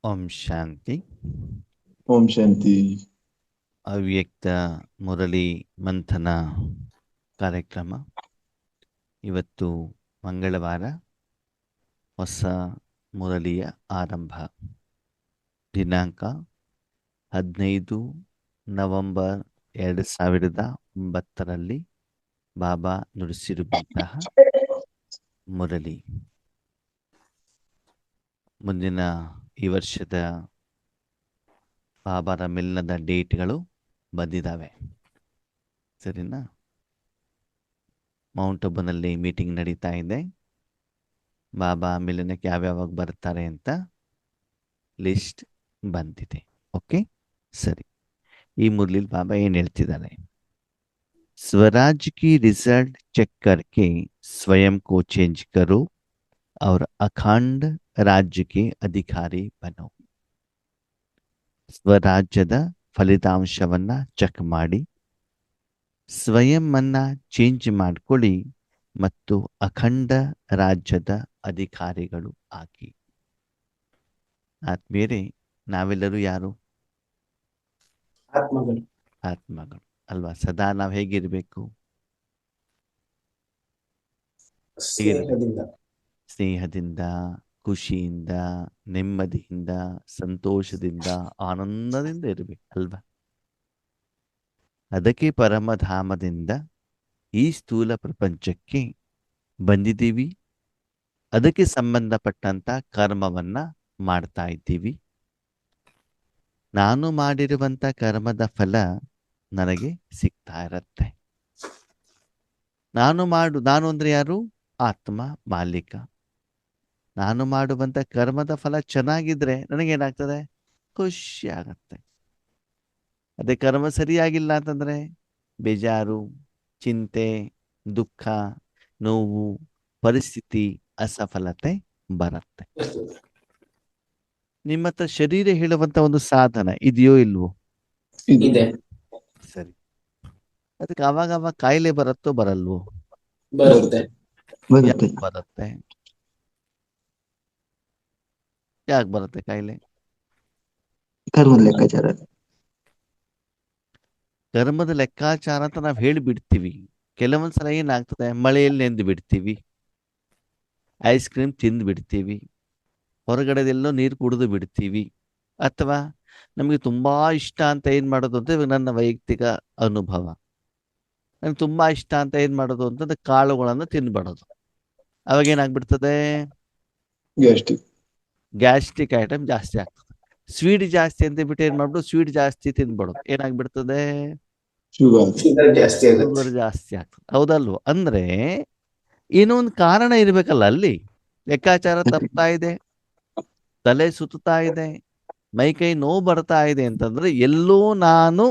ಓಂ ಶಾಂತಿ. ಓಂ ಶಾಂತಿ. ಅವ್ಯಕ್ತ ಮುರಳಿ ಮಂಥನ ಕಾರ್ಯಕ್ರಮ. ಇವತ್ತು ಮಂಗಳವಾರ, ಹೊಸ ಮುರಳಿಯ ಆರಂಭ. ದಿನಾಂಕ 15 ನವೆಂಬರ್ 2009 ಬಾಬಾ ನುಡಿಸಿರುವಂತಹ ಮುರಳಿ. ಮುಂದಿನ ಈ ವರ್ಷದ ಬಾಬಾರ ಮಿಲನದ ಡೇಟ್ಗಳು ಬಂದಿದ್ದಾವೆ, ಸರಿನಾ? ಮೌಂಟ್ ಅಬುನಲ್ಲಿ ಮೀಟಿಂಗ್ ನಡೀತಾ ಇದೆ. ಬಾಬಾ ಮಿಲನಕ್ಕೆ ಯಾವ್ಯಾವಾಗ ಬರ್ತಾರೆ ಅಂತ ಲಿಸ್ಟ್ ಬಂದಿದೆ. ಓಕೆ, ಸರಿ. ಈ ಮುರಳಿಲಿ ಬಾಬಾ ಏನು ಹೇಳ್ತಿದ್ದಾನೆ? स्वराज की रिजल्ट चेक करके स्वयं को चेंज करो और अखंड राज्य के अधिकारी बनो. ಸ್ವರಾಜ್ಯದ ಫಲಿತಾಂಶವನ್ನ ಚೆಕ್ ಮಾಡಿ ಸ್ವಯಂವನ್ನ ಚೇಂಜ್ ಮಾಡ್ಕೊಳ್ಳಿ ಮತ್ತು ಅಖಂಡ ರಾಜ್ಯದ ಅಧಿಕಾರಿಗಳು ಆಗಿ. ಆತ್ಮೀಯರೇ, ನಾವೆಲ್ಲರೂ ಯಾರು? ಆತ್ಮಗಳು. ಆತ್ಮಗಳು ಅಲ್ವಾ? ಸದಾ ನಾವು ಹೇಗಿರ್ಬೇಕು? ಸ್ನೇಹದಿಂದ, ಸ್ನೇಹದಿಂದ, ಖುಷಿಯಿಂದ, ನೆಮ್ಮದಿಯಿಂದ, ಸಂತೋಷದಿಂದ, ಆನಂದದಿಂದ ಇರಬೇಕು ಅಲ್ವಾ? ಅದಕ್ಕೆ ಪರಮಧಾಮದಿಂದ ಈ ಸ್ಥೂಲ ಪ್ರಪಂಚಕ್ಕೆ ಬಂದಿದ್ದೀವಿ. ಅದಕ್ಕೆ ಸಂಬಂಧಪಟ್ಟಂತ ಕರ್ಮವನ್ನ ಮಾಡ್ತಾ ಇದ್ದೀವಿ. ನಾನು ಮಾಡಿರುವಂತ ಕರ್ಮದ ಫಲ ನನಗೆ ಸಿಗ್ತಾ ಇರತ್ತೆ. ನಾನು ಅಂದ್ರೆ ಯಾರು? ಆತ್ಮ ಮಾಲೀಕ. ನಾನು ಮಾಡುವಂತ ಕರ್ಮದ ಫಲ ಚೆನ್ನಾಗಿದ್ರೆ ನನಗೇನಾಗ್ತದೆ? ಖುಷಿ ಆಗತ್ತೆ. ಅದೇ ಕರ್ಮ ಸರಿಯಾಗಿಲ್ಲ ಅಂತಂದ್ರೆ ಬೇಜಾರು, ಚಿಂತೆ, ದುಃಖ, ನೋವು, ಪರಿಸ್ಥಿತಿ, ಅಸಫಲತೆ ಬರುತ್ತೆ. ನಿಮ್ಮ ಹತ್ರ ಶರೀರ ಹೇಳುವಂತ ಒಂದು ಸಾಧನ ಇದೆಯೋ ಇಲ್ವೋ? ಇದೆ, ಸರಿ. ಅದಕ್ಕೆ ಅವಾಗ ಕಾಯಿಲೆ ಬರುತ್ತೋ ಬರಲ್ವೋ? ಬರುತ್ತೆ. ಬರುತ್ತೆ. ಯಾಕೆ ಬರುತ್ತೆ? ಯಾಕೆ ಬರುತ್ತೆ ಕಾಯಿಲೆ? ಕರ್ಮದ ಲೆಕ್ಕಾಚಾರ. ಕರ್ಮದ ಲೆಕ್ಕಾಚಾರ ಅಂತ ನಾವು ಹೇಳಿಬಿಡ್ತೀವಿ. ಕೆಲವೊಂದ್ಸಲ ಏನಾಗ್ತದೆ, ಮಳೆಯಲ್ಲಿ ನೆಂದು ಬಿಡ್ತೀವಿ, ಐಸ್ ಕ್ರೀಮ್ ತಿಂದು ಬಿಡ್ತೀವಿ, ಹೊರಗಡೆದೆಲ್ಲೋ ನೀರು ಕುಡಿದು ಬಿಡ್ತೀವಿ, ಅಥವಾ ನಮಗೆ ತುಂಬಾ ಇಷ್ಟ ಅಂತ ಏನ್ ಮಾಡೋದು ಅಂತ ಇವಾಗ ನನ್ನ ವೈಯಕ್ತಿಕ ಅನುಭವ. ನನಗೆ ತುಂಬಾ ಇಷ್ಟ ಅಂತ ಏನ್ ಮಾಡೋದು ಅಂತಂದ್ರೆ ಕಾಳುಗಳನ್ನು ತಿನ್ಬಿಡೋದು. ಅವಾಗ ಏನಾಗ್ಬಿಡ್ತದೆ? ಗ್ಯಾಸ್ಟ್ರಿಕ್. ಗ್ಯಾಸ್ಟ್ರಿಕ್ ಐಟಮ್ ಜಾಸ್ತಿ ಆಗ್ತದೆ. ಸ್ವೀಟ್ ಜಾಸ್ತಿ ಅಂತ ಬಿಟ್ಟು ಏನ್ ಮಾಡ್ಬಿಡು, ಸ್ವೀಟ್ ಜಾಸ್ತಿ ತಿನ್ಬಿಡೋದು. ಏನಾಗ್ಬಿಡ್ತದೆ? ಶುಗರ್ ಜಾಸ್ತಿ ಆಗುತ್ತೆ. ಶುಗರ್ ಜಾಸ್ತಿ ಆಗ್ತದೆ. ಹೌದಲ್ವ? ಅಂದ್ರೆ ಏನೋ ಒಂದು ಕಾರಣ ಇರ್ಬೇಕಲ್ಲ ಅಲ್ಲಿ. ಲೆಕ್ಕಾಚಾರ ತಪ್ತಾ ಇದೆ, ತಲೆ ಸುತ್ತಾ ಇದೆ, ಮೈಕೈ ನೋವು ಬರ್ತಾ ಇದೆ ಅಂತಂದ್ರೆ ಎಲ್ಲೋ ನಾನು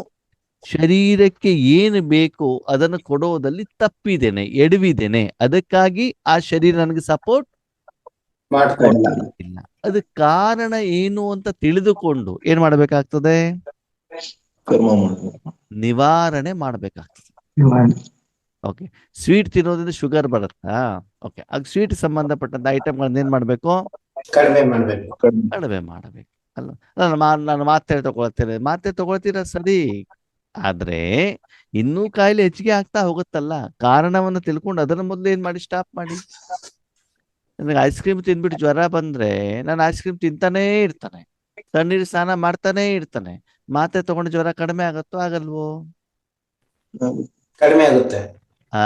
ಶರೀರಕ್ಕೆ ಏನು ಬೇಕು ಅದನ್ನು ಕೊಡೋದಲ್ಲಿ ತಪ್ಪಿದ್ದೇನೆ, ಎಡವಿದ್ದೇನೆ. ಅದಕ್ಕಾಗಿ ಆ ಶರೀರ ನನಗೆ ಸಪೋರ್ಟ್ ಮಾಡ್ಕೊಳ್ಳಲ್ಲ. ಇಲ್ಲ. ಅದಕ್ಕೆ ಕಾರಣ ಏನು ಅಂತ ತಿಳಿದುಕೊಂಡು ಏನ್ ಮಾಡ್ಬೇಕಾಗ್ತದೆ? ಕರ್ಮ ಮಾಡಬೇಕು. ನಿವಾರಣೆ ಮಾಡ್ಬೇಕಾಗ್ತದೆ. ಓಕೆ, ಸ್ವೀಟ್ ತಿನ್ನೋದ್ರಿಂದ ಶುಗರ್ ಬರುತ್ತಾ? ಓಕೆ, ಆಗ ಸ್ವೀಟ್ ಸಂಬಂಧಪಟ್ಟಂತ ಐಟಮ್ಗಳನ್ನ ಏನ್ ಮಾಡ್ಬೇಕು? ಕಡಿಮೆ ಮಾಡ್ಬೇಕು. ಕಡಿಮೆ ಮಾಡಬೇಕು ಅಲ್ಲ. ನಾನು ಮಾತೆ ತಗೊಳ್ತೀರಾ ಸರಿ, ಆದ್ರೆ ಇನ್ನೂ ಕಾಯಿಲೆ ಹೆಚ್ಚಿಗೆ ಆಗ್ತಾ ಹೋಗುತ್ತಲ್ಲ. ಕಾರಣವನ್ನು ತಿಳ್ಕೊಂಡು ಅದನ್ನ ಮೊದಲು ಏನ್ ಮಾಡಿ ಸ್ಟಾಪ್ ಮಾಡಿ. ನನಗೆ ಐಸ್ ಕ್ರೀಮ್ ತಿಂದ್ಬಿಟ್ಟು ಜ್ವರ ಬಂದ್ರೆ ನಾನು ಐಸ್ ಕ್ರೀಮ್ ತಿಂತಾನೇ ಇರ್ತಾನೆ, ತಣ್ಣೀರು ಸ್ನಾನ ಮಾಡ್ತಾನೆ ಇರ್ತಾನೆ. ಮಾತೆ ತಗೊಂಡು ಜ್ವರ ಕಡಿಮೆ ಆಗತ್ತೋ ಆಗಲ್ವೋ? ಕಡಿಮೆ ಆಗುತ್ತೆ. ಆ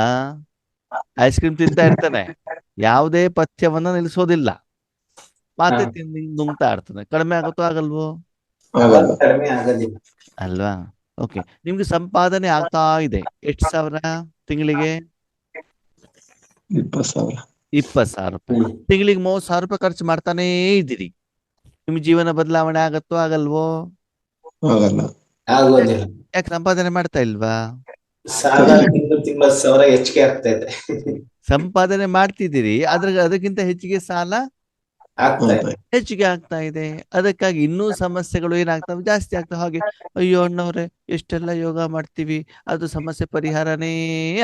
ಐಸ್ ಕ್ರೀಮ್ ತಿಂತಾ ಇರ್ತಾನೆ, ಯಾವುದೇ ಪಥ್ಯವನ್ನ ನಿಲ್ಲಿಸೋದಿಲ್ಲ, ಮಾತೆ ತಿಂದು ನುಂಗ್ತಾ ಇರ್ತಾನೆ. ಕಡಿಮೆ ಆಗತ್ತೋ ಆಗಲ್ವೋ? ಕಡಿಮೆ ಆಗೋದಿಲ್ಲ ಅಲ್ವಾ? ಓಕೆ, ನಿಮ್ಗೆ ಸಂಪಾದನೆ ಆಗ್ತಾ ಇದೆ. ಎಷ್ಟು ಸಾವಿರ ತಿಂಗಳಿಗೆ? 20,000. 20,000 ರೂಪಾಯಿ. ತಿಂಗಳಿಗೆ 30,000 ರೂಪಾಯಿ ಖರ್ಚು ಮಾಡ್ತಾನೇ ಇದ್ದೀರಿ. ನಿಮ್ ಜೀವನ ಬದಲಾವಣೆ ಆಗತ್ತೋ ಆಗಲ್ವೋ? ಆಗಲ್ಲ. ಆಗೋದಿಲ್ಲ. ಯಾಕೆ ಸಂಪಾದನೆ ಮಾಡ್ತಾ ಇಲ್ವಾ? ಸಾಲ ತಿಂಗಳು 10,000 ಹೆಚ್ಚಿಗೆ ಆಗ್ತಾ ಇದೆ. ಸಂಪಾದನೆ ಮಾಡ್ತಿದ್ದೀರಿ, ಅದಕ್ಕಿಂತ ಹೆಚ್ಚಿಗೆ ಸಾಲ ಆಗ್ತಾ ಇದೆ. ಹೆಚ್ಚಿಗೆ ಆಗ್ತಾ ಇದೆ. ಅದಕ್ಕಾಗಿ ಇನ್ನೂ ಸಮಸ್ಯೆಗಳು ಏನಾಗ್ತವೆ? ಜಾಸ್ತಿ ಆಗ್ತವೆ. ಹಾಗೆ ಅಯ್ಯೋ ಅಣ್ಣವ್ರೆ, ಎಷ್ಟೆಲ್ಲ ಯೋಗ ಮಾಡ್ತೀವಿ, ಅದು ಸಮಸ್ಯೆ ಪರಿಹಾರನೇ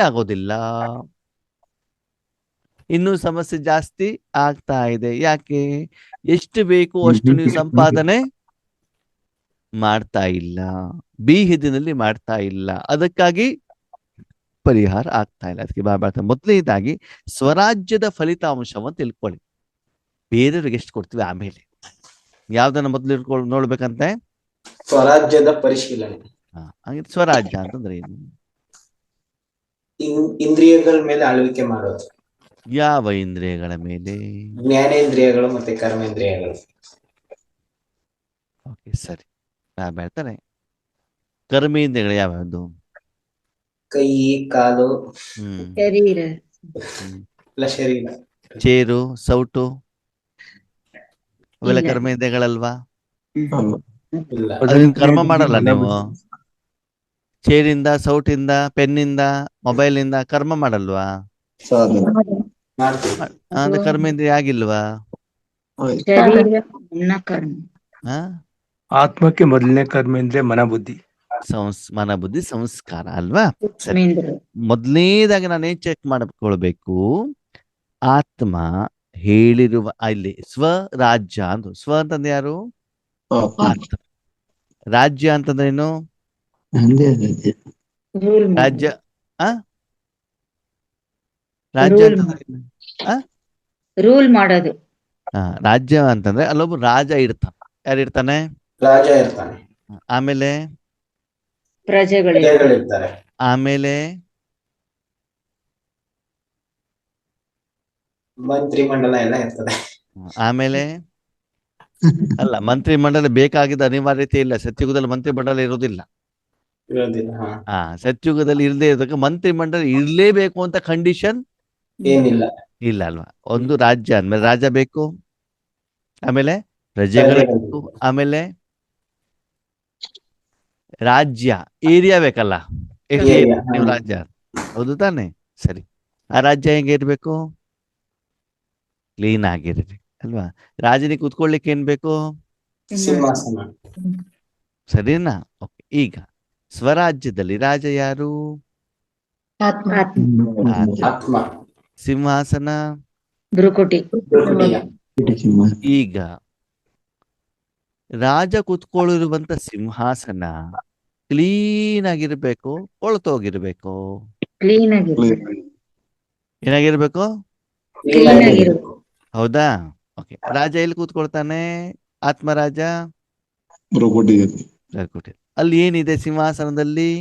ಆಗೋದಿಲ್ಲ. ಇನ್ನೂ ಸಮಸ್ಯೆ ಜಾಸ್ತಿ ಆಗ್ತಾ ಇದೆ. ಯಾಕೆ? ಎಷ್ಟು ಬೇಕು ಅಷ್ಟು ನೀವು ಸಂಪಾದನೆ ಮಾಡ್ತಾ ಇಲ್ಲ, ಬೀಹಿದಿನಲ್ಲಿ ಮಾಡ್ತಾ ಇಲ್ಲ, ಅದಕ್ಕಾಗಿ ಪರಿಹಾರ ಆಗ್ತಾ ಇಲ್ಲ. ಅದಕ್ಕೆ ಬಾಬಾ ಮೊದಲನೇದಾಗಿ ಸ್ವರಾಜ್ಯದ ಫಲಿತಾಂಶವನ್ನು ತಿಳ್ಕೊಳ್ಳಿ. ಬೇರೆಯವ್ರಿಗೆ ಎಷ್ಟು ಕೊಡ್ತೀವಿ ಆಮೇಲೆ. ಯಾವ್ದನ್ನ ಮೊದಲು ನೋಡ್ಬೇಕಂತೆ? ಸ್ವರಾಜ್ಯದ ಪರಿಶೀಲನೆ. ಹಾಗೆ ಸ್ವರಾಜ್ಯ ಅಂತಂದ್ರೆ ಏನು? ಇಂದ್ರಿಯಗಳ ಮೇಲೆ ಆಳ್ವಿಕೆ ಮಾಡೋದು. ಯಾವ ಇಂದ್ರಿಯಗಳ ಮೇಲೆ? ಜ್ಞಾನೇಂದ್ರಿಯಗಳು ಮತ್ತೆ ಕರ್ಮೇಂದ್ರಿಯಗಳು. ಓಕೆ, ಸರಿ. ಹೇಳ್ತಾರೆ ಕರ್ಮೇಂದ್ರಿಯಗಳು ಯಾವ್ಯಾವುದು? ಕೈ, ಕಾಲು, ಶರೀರ, ಶರೀರ, ಚೇರು, ಸೌಟು, ಅವೆಲ್ಲ ಇಲ್ಲ. ಕರ್ಮೇಂದ್ರಿಯಗಳಲ್ವಾ? ಇಲ್ಲ. ಅದನ್ನ ಕರ್ಮ ಮಾಡಲ್ಲ ನೀವು? ಚೇರಿಂದ, ಸೌಟಿಂದ, ಪೆನ್ನಿಂದ, ಮೊಬೈಲಿಂದ ಕರ್ಮ ಮಾಡಲ್ವಾ? ಸಾಧನೆ ಮಾಡ್ತೀವಿ. ಅಂದ್ರೆ ಕರ್ಮೇಂದ್ರಿಯ ಆಗಿಲ್ವಾ? ಆಯ್ತು. ಶರೀರ ಮನ ಕರ್ಮ. ಹಾ, ಆತ್ಮಕ್ಕೆ ಮೊದಲನೇ ಕರ್ಮೇಂದ್ರಿಯ ಮನ ಬುದ್ಧಿ. ಮನ ಬುದ್ಧಿ ಸಂಸ್ಕಾರ ಅಲ್ವಾ? ಸೂಕ್ಷ್ಮೇಂದ್ರ. ಮೊದಲನೇದಾಗಿ ನಾನೇನ್ ಚೆಕ್ ಮಾಡ್ಕೊಳ್ಬೇಕು? ಆತ್ಮ ಹೇಳಿರುವ ಇಲ್ಲಿ ಸ್ವರಾಜ್ಯ ಅಂತ. ಸ್ವ ಅಂತಂದ್ರೆ ಯಾರು? ಆತ್ಮ. ರಾಜ್ಯ ಅಂತಂದ್ರೆ ಏನು? ರೂಲ್ ರಾಜ್ಯ. ಆ ರಾಜ್ಯ ಅಂತಂದ್ರೆ ಏನು? ರೂಲ್ ಮಾಡೋದು. ರಾಜ್ಯ ಅಂತಂದ್ರೆ ಅಲ್ಲೊಬ್ಬ ರಾಜ ಇರ್ತಾನೆ. ಯಾರು ಇರ್ತಾನೆ? ರಾಜ ಇರ್ತಾನೆ. ಆಮೇಲೆ ಪ್ರಜೆಗಳಿರ್ತಾರೆ. ಆಮೇಲೆ ಮಂತ್ರಿ ಮಂಡಲ ಎಲ್ಲ ಇರ್ತದೆ. ಆಮೇಲೆ ಅಲ್ಲ, ಮಂತ್ರಿ ಮಂಡಲ ಬೇಕಾಗಿದ್ದ ಅನಿವಾರ್ಯತೆ ಇಲ್ಲ. ಸತ್ಯುಗದಲ್ಲಿ ಮಂತ್ರಿ ಮಂಡಲ ಇರೋದಿಲ್ಲ. ಇರೋದಿಲ್ಲ. ಸತ್ಯುಗದಲ್ಲಿ ಇರದೇ ಇರೋದಕ್ಕೆ ಮಂತ್ರಿ ಮಂಡಲ ಇರ್ಲೇಬೇಕು ಅಂತ ಕಂಡೀಷನ್ ಏನಿಲ್ಲ. ಇಲ್ಲ ಅಲ್ವಾ? ಒಂದು ರಾಜ್ಯ ಅಂದ್ಮೇಲೆ ರಾಜ ಬೇಕು, ಆಮೇಲೆ ಪ್ರಜೆಗಳು ಬೇಕು, ಆಮೇಲೆ ರಾಜ್ಯ ಏರಿಯಾ ಬೇಕಲ್ಲ. ಎಷ್ಟು ಏರಿಯಾ, ನೀವು ರಾಜ್ಯ, ಹೌದು ತಾನೆ? ಸರಿ. ಆ ರಾಜ್ಯ ಹೆಂಗೆ ಇರ್ಬೇಕು? ಕ್ಲೀನ್ ಆಗಿರ್ಬೇಕು ಅಲ್ವಾ? ರಾಜನಿಗೆ ಕೂತ್ಕೊಳ್ಳಿಕ್ಕೆ ಏನ್ ಬೇಕು? ಸಿಂಹಾಸನ. ಸರಿನಾ? ಓಕೆ. ಈಗ ಸ್ವರಾಜ್ಯದಲ್ಲಿ ರಾಜ ಯಾರು? ಆತ್ಮ. ಆತ್ಮ. ಸಿಂಹಾಸನ ಭ್ರುಕುಟಿ. ಭ್ರುಕುಟಿಯ. ಈಗ ರಾಜ ಕೂತ್ಕೊಳ್ಳಿರುವಂತ ಸಿಂಹಾಸನ ಕ್ಲೀನ್ ಆಗಿರ್ಬೇಕು, ಕೊಳತೋಗಿರ್ಬೇಕು? ಕ್ಲೀನ್ ಆಗಿರ್ಬೇಕು. ಏನಾಗಿರ್ಬೇಕು? ಕ್ಲೀನ್ ಆಗಿರ್ಬೇಕು. ಹೌದಾ? ಓಕೆ. ರಾಜ ಎಲ್ಲಿ ಕೂತ್ಕೊಳ್ತಾನೆ? ಆತ್ಮರಾಜ ಭ್ರಕುಟಿ. ಅಲ್ಲಿ ಏನಿದೆ ಸಿಂಹಾಸನದಲ್ಲಿ?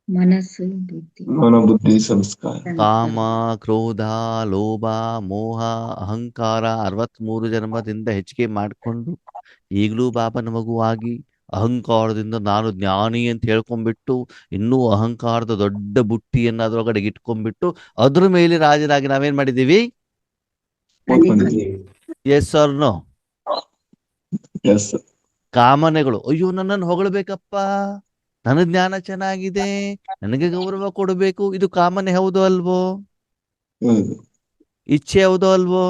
ಮನಸ್ಸು, ಬುದ್ಧಿ, ಮನ ಬುದ್ಧಿ ಸಂಸ್ಕಾರ. ಕಾಮ, ಕ್ರೋಧ, ಲೋಭ, ಮೋಹ, ಅಹಂಕಾರ 63 ಜನ್ಮದಿಂದ ಹೆಚ್ಚಿಗೆ ಮಾಡಿಕೊಂಡು ಈಗಲೂ ಬಾಬನ ಮಗುವಾಗಿ ಅಹಂಕಾರದಿಂದ ನಾನು ಜ್ಞಾನಿ ಅಂತ ಹೇಳ್ಕೊಂಡ್ಬಿಟ್ಟು ಇನ್ನೂ ಅಹಂಕಾರದ ದೊಡ್ಡ ಬುಟ್ಟಿಯನ್ನು ಅದ್ರೊಳಗಡೆ ಇಟ್ಕೊಂಡ್ಬಿಟ್ಟು ಅದ್ರ ಮೇಲೆ ರಾಜನಾಗಿ ನಾವೇನ್ ಮಾಡಿದೀವಿ? Yes or no? ಕಾಮನೆಗಳು. ಅಯ್ಯೋ, ನನ್ನನ್ನು ಹೊಗಳಬೇಕಪ್ಪ, ನನ್ನ ಜ್ಞಾನ ಚೆನ್ನಾಗಿದೆ, ನನಗೆ ಗೌರವ ಕೊಡಬೇಕು. ಇದು ಕಾಮನೆ ಹೌದು ಅಲ್ವೋ? ಇಚ್ಛೆ ಹೌದು ಅಲ್ವೋ?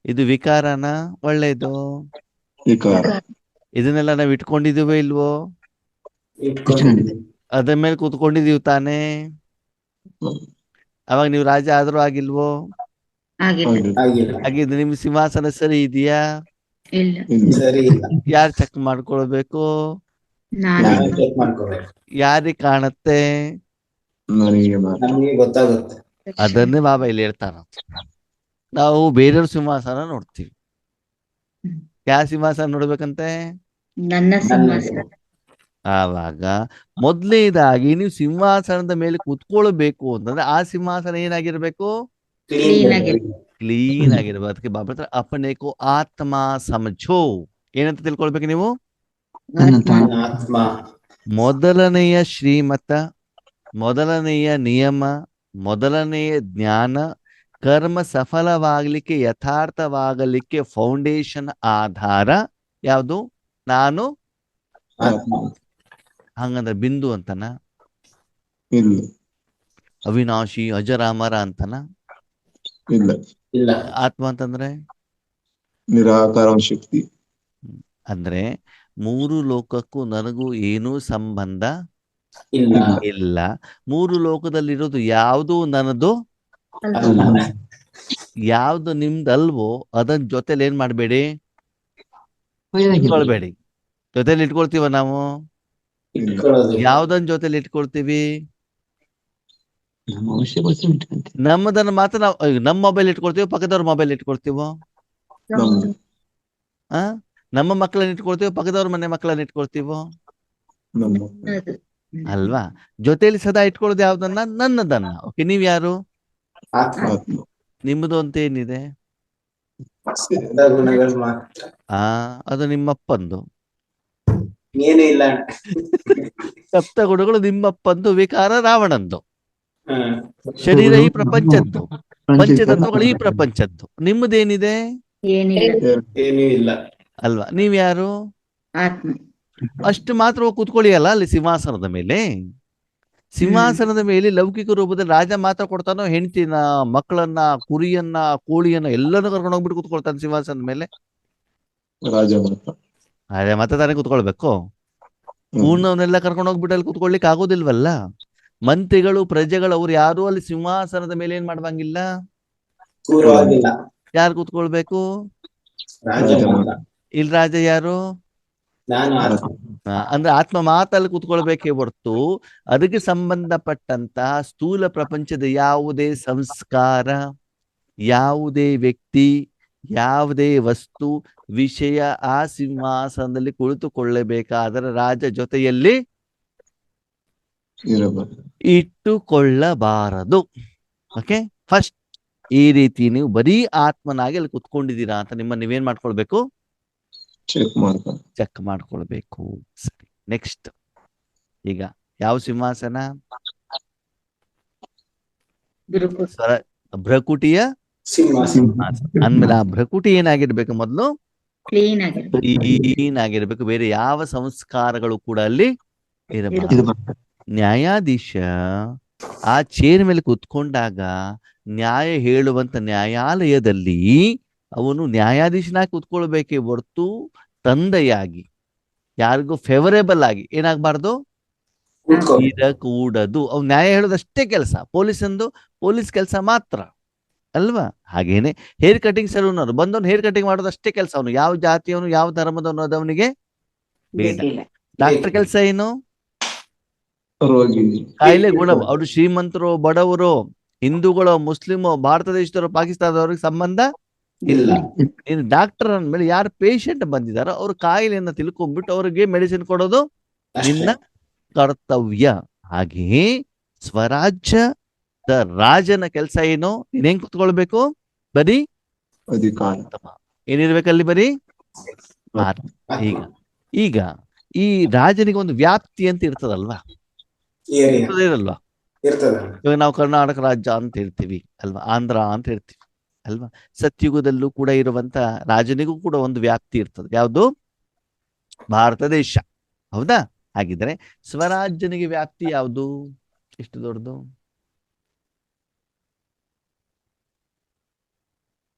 ಇದು ವಿಕಾರನ? ಒಳ್ಳೇದು. ಇದನ್ನೆಲ್ಲ ನಾವು ಇಟ್ಕೊಂಡಿದೀವೋ ಇಲ್ವೋ? ಅದ್ರ ಮೇಲೆ ಕೂತ್ಕೊಂಡಿದೀವಿ ತಾನೇ? ಅವಾಗ ನೀವು ರಾಜ ಆದ್ರೂ ಆಗಿಲ್ವೋ? ಹಾಗಿದ್ರೆ ನಿಮ್ ಸಿಂಹಾಸನ ಸರಿ ಇದೆಯಾ? ಸರಿ ಇಲ್ಲ. ಯಾರು ಚೆಕ್ ಮಾಡ್ಕೊಳ್ಬೇಕು? ಚೆಕ್ ಮಾಡ್ಕೋಬೇಕು. ಯಾರಿಗೆ ಕಾಣತ್ತೆ? ನಮ್ಗೆ ಗೊತ್ತಾಗುತ್ತೆ. ಅದನ್ನೇ ಬಾಬಾ ಇಲ್ಲಿ ಹೇಳ್ತಾರ. ನಾವು ಬೇರೆಯವ್ರ ಸಿಂಹಾಸನ ನೋಡ್ತೀವಿ. ಯಾವ ಸಿಂಹಾಸನ ನೋಡ್ಬೇಕಂತೆ? ನನ್ನ ಸಿಂಹಾಸನ. ಆವಾಗ ಮೊದಲನೇದಾಗಿ ನೀವು ಸಿಂಹಾಸನದ ಮೇಲೆ ಕೂತ್ಕೊಳ್ಬೇಕು ಅಂತಂದ್ರೆ ಆ ಸಿಂಹಾಸನ ಏನಾಗಿರ್ಬೇಕು? ಕ್ಲೀನ್ ಆಗಿರ್ಬೇಕು. ಅದಕ್ಕೆ ಬಾಬಾ ಹತ್ರ ಅಪನೇಕೋ ಆತ್ಮ ಸಮझो ಏನಂತ ತಿಳ್ಕೊಳ್ಬೇಕು ನೀವು? ಆತ್ಮ. ಮೊದಲನೆಯ ಶ್ರೀಮತ, ಮೊದಲನೆಯ ನಿಯಮ, ಮೊದಲನೆಯ ಜ್ಞಾನ, ಕರ್ಮ ಸಫಲವಾಗಲಿಕ್ಕೆ, ಯಥಾರ್ಥವಾಗಲಿಕ್ಕೆ ಫೌಂಡೇಶನ್ ಆಧಾರ ಯಾವುದು? ನಾನು. ಹಂಗಂದ್ರೆ ಬಿಂದು ಅಂತನ? ಅವಿನಾಶಿ ಅಜರಾಮರ ಅಂತನ? ಇಲ್ಲ. ಆತ್ಮ ಅಂತಂದ್ರೆ ನಿರಾಕಾರ ಶಕ್ತಿ. ಅಂದ್ರೆ 3 ಲೋಕಕ್ಕೂ ನನಗೂ ಏನೂ ಸಂಬಂಧ ಇಲ್ಲ. ಇಲ್ಲ. 3 ಲೋಕದಲ್ಲಿರೋದು ಯಾವುದು ನನ್ನದು ಅಲ್ಲ. ಯಾವ್ದು ನಿಮ್ದಲ್ವೋ ಅದನ್ ಜೊತೆಲಿ ಏನ್ ಮಾಡ್ಬೇಡಿ, ಇಟ್ಕೊಳ್ಬೇಡಿ. ಜೊತೆಲಿ ಇಟ್ಕೊಳ್ತೀವ ನಾವು? ಇಟ್ಕೊಳ್ಳೋದಿಲ್ಲ. ಯಾವ್ದನ್ ಜೊತೆಲಿ ಇಟ್ಕೊಳ್ತೀವಿ? ನಮ್ಮದನ್ನ ಮಾತ್ರ ನಾವು ನಮ್ಮ ಮೊಬೈಲ್ ಇಟ್ಕೊಳ್ತೀವಿ, ಪಕ್ಕದವ್ರ ಮೊಬೈಲ್ ಇಟ್ಕೊಳ್ತೀವೋ? ನಮ್ದು. ಆ ನಮ್ಮ ಮಕ್ಕಳನ್ನ ಇಟ್ಕೊಳ್ತೀವೋ, ಪಕ್ಕದವ್ರ ಮನೆ ಮಕ್ಕಳನ್ನ ಇಟ್ಕೊಳ್ತೀವೋ? ನಮ್ಮ ಅದು. ಅಲ್ವಾ? ಜೊತೆಲಿ ಸದಾ ಇಟ್ಕೊಳ್ಳೋದು ಯಾವ್ದನ್ನ? ನನ್ನದನ್ನ. ಓಕೆ, ನೀವ್ ಯಾರು? ಆತ್ಮ ಆತ್ಮ. ನಿಮ್ಮದು ಅಂತ ಏನಿದೆ? ಸಿದ್ಧ ಗುಣಗಳು ಮಾತ್ರ. ಅದು ನಿಮ್ಮಪ್ಪಂದು. ಏನೂ ಇಲ್ಲ. ಸಪ್ತ ಗುಣಗಳು ನಿಮ್ಮಪ್ಪಂದು, ವಿಕಾರ ರಾವಣಂದು, ಹ್ಮ್. ಶರೀರ ಈ ಪ್ರಪಂಚದ್ದು, ಪಂಚತತ್ವಗಳು ಈ ಪ್ರಪಂಚದ್ದು. ನಿಮ್ಮದೇನಿದೆ? ಏನಿಲ್ಲ. ಏನೂ ಇಲ್ಲ. ಅಲ್ವಾ? ನೀವ್ ಯಾರು? ಆತ್ಮ. ಅಷ್ಟು ಮಾತ್ರ ಹೋಗಿ ಕೂತ್ಕೊಳ್ಳಿ ಅಲ್ಲ ಅಲ್ಲಿ ಸಿಂಹಾಸನದ ಮೇಲೆ. ಸಿಂಹಾಸನದ ಮೇಲೆ ಲೌಕಿಕ ರೂಪದಲ್ಲಿ ರಾಜ ಮಾತ್ರ ಕೊಡ್ತಾನೋ, ಹೆಂಡತಿನ, ಮಕ್ಕಳನ್ನ, ಕುರಿಯನ್ನ, ಕೋಳಿಯನ್ನ ಎಲ್ಲನೂ ಕರ್ಕೊಂಡು ಹೋಗ್ಬಿಟ್ಟು ಕೂತ್ಕೊಳ್ತಾನೆ ಸಿಂಹಾಸನದ ಮೇಲೆ? ರಾಜ ಮಾತ್ರ. ರಾಜ ಮಾತ್ರ ತಾನೇ ಕೂತ್ಕೊಳ್ಬೇಕು. ಪೂರ್ಣವನ್ನೆಲ್ಲ ಕರ್ಕೊಂಡು ಹೋಗ್ಬಿಟ್ಟು ಅಲ್ಲಿ ಕೂತ್ಕೊಳ್ಲಿಕ್ಕೆ ಆಗೋದಿಲ್ವಲ್ಲ. ಮಂತ್ರಿಗಳು, ಪ್ರಜೆಗಳು, ಅವ್ರು ಯಾರು ಅಲ್ಲಿ ಸಿಂಹಾಸನದ ಮೇಲೆ ಏನ್ ಮಾಡ್ಬಂಗಿಲ್ಲ. ಕೂರುವಾಗಿಲ್ಲ. ಯಾರು ಕೂತ್ಕೊಳ್ಬೇಕು? ರಾಜ ಮಾತ್ರ. ಇಲ್ಲಿ ರಾಜ ಯಾರು? ನಾನು ಆತ್ಮ. ಅಂದ್ರೆ ಆತ್ಮ ಮಾತ್ರ ಅಲ್ಲಿ ಕೂತ್ಕೊಳ್ಬೇಕೇ ಹೊರ್ತು ಅದಕ್ಕೆ ಸಂಬಂಧಪಟ್ಟಂತ ಸ್ಥೂಲ ಪ್ರಪಂಚದ ಯಾವುದೇ ಸಂಸ್ಕಾರ, ಯಾವುದೇ ವ್ಯಕ್ತಿ, ಯಾವುದೇ ವಸ್ತು, ವಿಷಯ ಆ ಸಿಂಹಾಸನದಲ್ಲಿ ಕುಳಿತುಕೊಳ್ಳಬೇಕಾದರೆ ರಾಜ ಜೊತೆಯಲ್ಲಿ ಇಟ್ಟುಕೊಳ್ಳಬಾರದು. ಓಕೆ, ಫಸ್ಟ್ ಈ ರೀತಿ ನೀವು ಬರೀ ಆತ್ಮನಾಗಿ ಅಲ್ಲಿ ಕುತ್ಕೊಂಡಿದ್ದೀರಾ ಅಂತ ನೀವೇನ್ ಮಾಡ್ಕೊಳ್ಬೇಕು? ಚೆಕ್ ಮಾಡ್ಕೊಳ್ಬೇಕು. ಸರಿ, ನೆಕ್ಸ್ಟ್. ಈಗ ಯಾವ ಸಿಂಹಾಸನ? ಭ್ರಕುಟಿಯ ಸಿಂಹಾಸನ. ಅಂದ್ಮೇಲೆ ಆ ಭ್ರಕುಟಿ ಏನಾಗಿರ್ಬೇಕು? ಮೊದಲು ಕ್ಲೀನ್ ಆಗಿರ್ಬೇಕು. ಬೇರೆ ಯಾವ ಸಂಸ್ಕಾರಗಳು ಕೂಡ ಅಲ್ಲಿ ಇರಬಾರದು. ನ್ಯಾಯಾಧೀಶ ಆ ಚೇರ್ ಮೇಲೆ ಕುತ್ಕೊಂಡಾಗ ನ್ಯಾಯ ಹೇಳುವಂತ ನ್ಯಾಯಾಲಯದಲ್ಲಿ ಅವನು ನ್ಯಾಯಾಧೀಶನಾಗಿ ಕುತ್ಕೊಳ್ಬೇಕೇ ಹೊರ್ತು ತಂದೆಯಾಗಿ ಯಾರಿಗೂ ಫೇವರೇಬಲ್ ಆಗಿ ಏನಾಗಬಾರ್ದು, ಇರಕೂಡದು. ಅವ್ನು ನ್ಯಾಯ ಹೇಳೋದಷ್ಟೇ ಕೆಲಸ. ಪೊಲೀಸ್ ಕೆಲಸ ಮಾತ್ರ ಅಲ್ವಾ? ಹಾಗೇನೆ ಹೇರ್ ಕಟಿಂಗ್ ಸಲೂನ್ ಅವರು ಬಂದವನು ಹೇರ್ ಕಟಿಂಗ್ ಮಾಡೋದಷ್ಟೇ ಕೆಲಸ. ಅವನು ಯಾವ ಜಾತಿಯವನು, ಯಾವ ಧರ್ಮದವನು ಅದವನಿಗೆ ಬೇಡ. ಡಾಕ್ಟರ್ ಕೆಲಸ ಏನು? ಕಾಯಿಲೆ ಗುಣ. ಅವರು ಶ್ರೀಮಂತರು, ಬಡವರು, ಹಿಂದೂಗಳು, ಮುಸ್ಲಿಮು, ಭಾರತ ದೇಶದವರು, ಪಾಕಿಸ್ತಾನದವ್ರಿಗೆ ಸಂಬಂಧ ಇಲ್ಲ. ನೀನು ಡಾಕ್ಟರ್ ಅಂದ್ಮೇಲೆ ಯಾರು ಪೇಷಂಟ್ ಬಂದಿದಾರೋ ಅವ್ರ ಕಾಯಿಲೆಯನ್ನ ತಿಳ್ಕೊಂಡ್ಬಿಟ್ಟು ಅವ್ರಿಗೆ ಮೆಡಿಸಿನ್ ಕೊಡೋದು ನಿನ್ನ ಕರ್ತವ್ಯ. ಹಾಗೆಯೇ ಸ್ವರಾಜ್ಯದ ರಾಜನ ಕೆಲಸ ಏನು? ನೀನ್ ಹೆಂಗ್ ಕುತ್ಕೊಳ್ಬೇಕು? ಬರೀ ಏನಿರ್ಬೇಕಲ್ಲಿ? ಬರೀ ಈಗ ಈ ರಾಜನಿಗೆ ಒಂದು ವ್ಯಾಪ್ತಿ ಅಂತ ಇರ್ತದಲ್ವಾ? ಇರಲ್ವಾ? ಇವಾಗ ನಾವು ಕರ್ನಾಟಕ ರಾಜ್ಯ ಅಂತ ಹೇಳ್ತೀವಿ ಅಲ್ವಾ, ಆಂಧ್ರ ಅಂತ ಹೇಳ್ತೀವಿ ಅಲ್ವಾ? ಸತ್ಯುಗದಲ್ಲೂ ಕೂಡ ಇರುವಂತ ರಾಜನಿಗೂ ಕೂಡ ಒಂದು ವ್ಯಾಪ್ತಿ ಇರ್ತದೆ. ಯಾವುದು? ಭಾರತ ದೇಶ. ಹೌದಾ? ಹಾಗಿದ್ರೆ ಸ್ವರಾಜ್ಯನಿಗೆ ವ್ಯಾಪ್ತಿ ಯಾವುದು? ಎಷ್ಟು ದೊಡ್ಡದು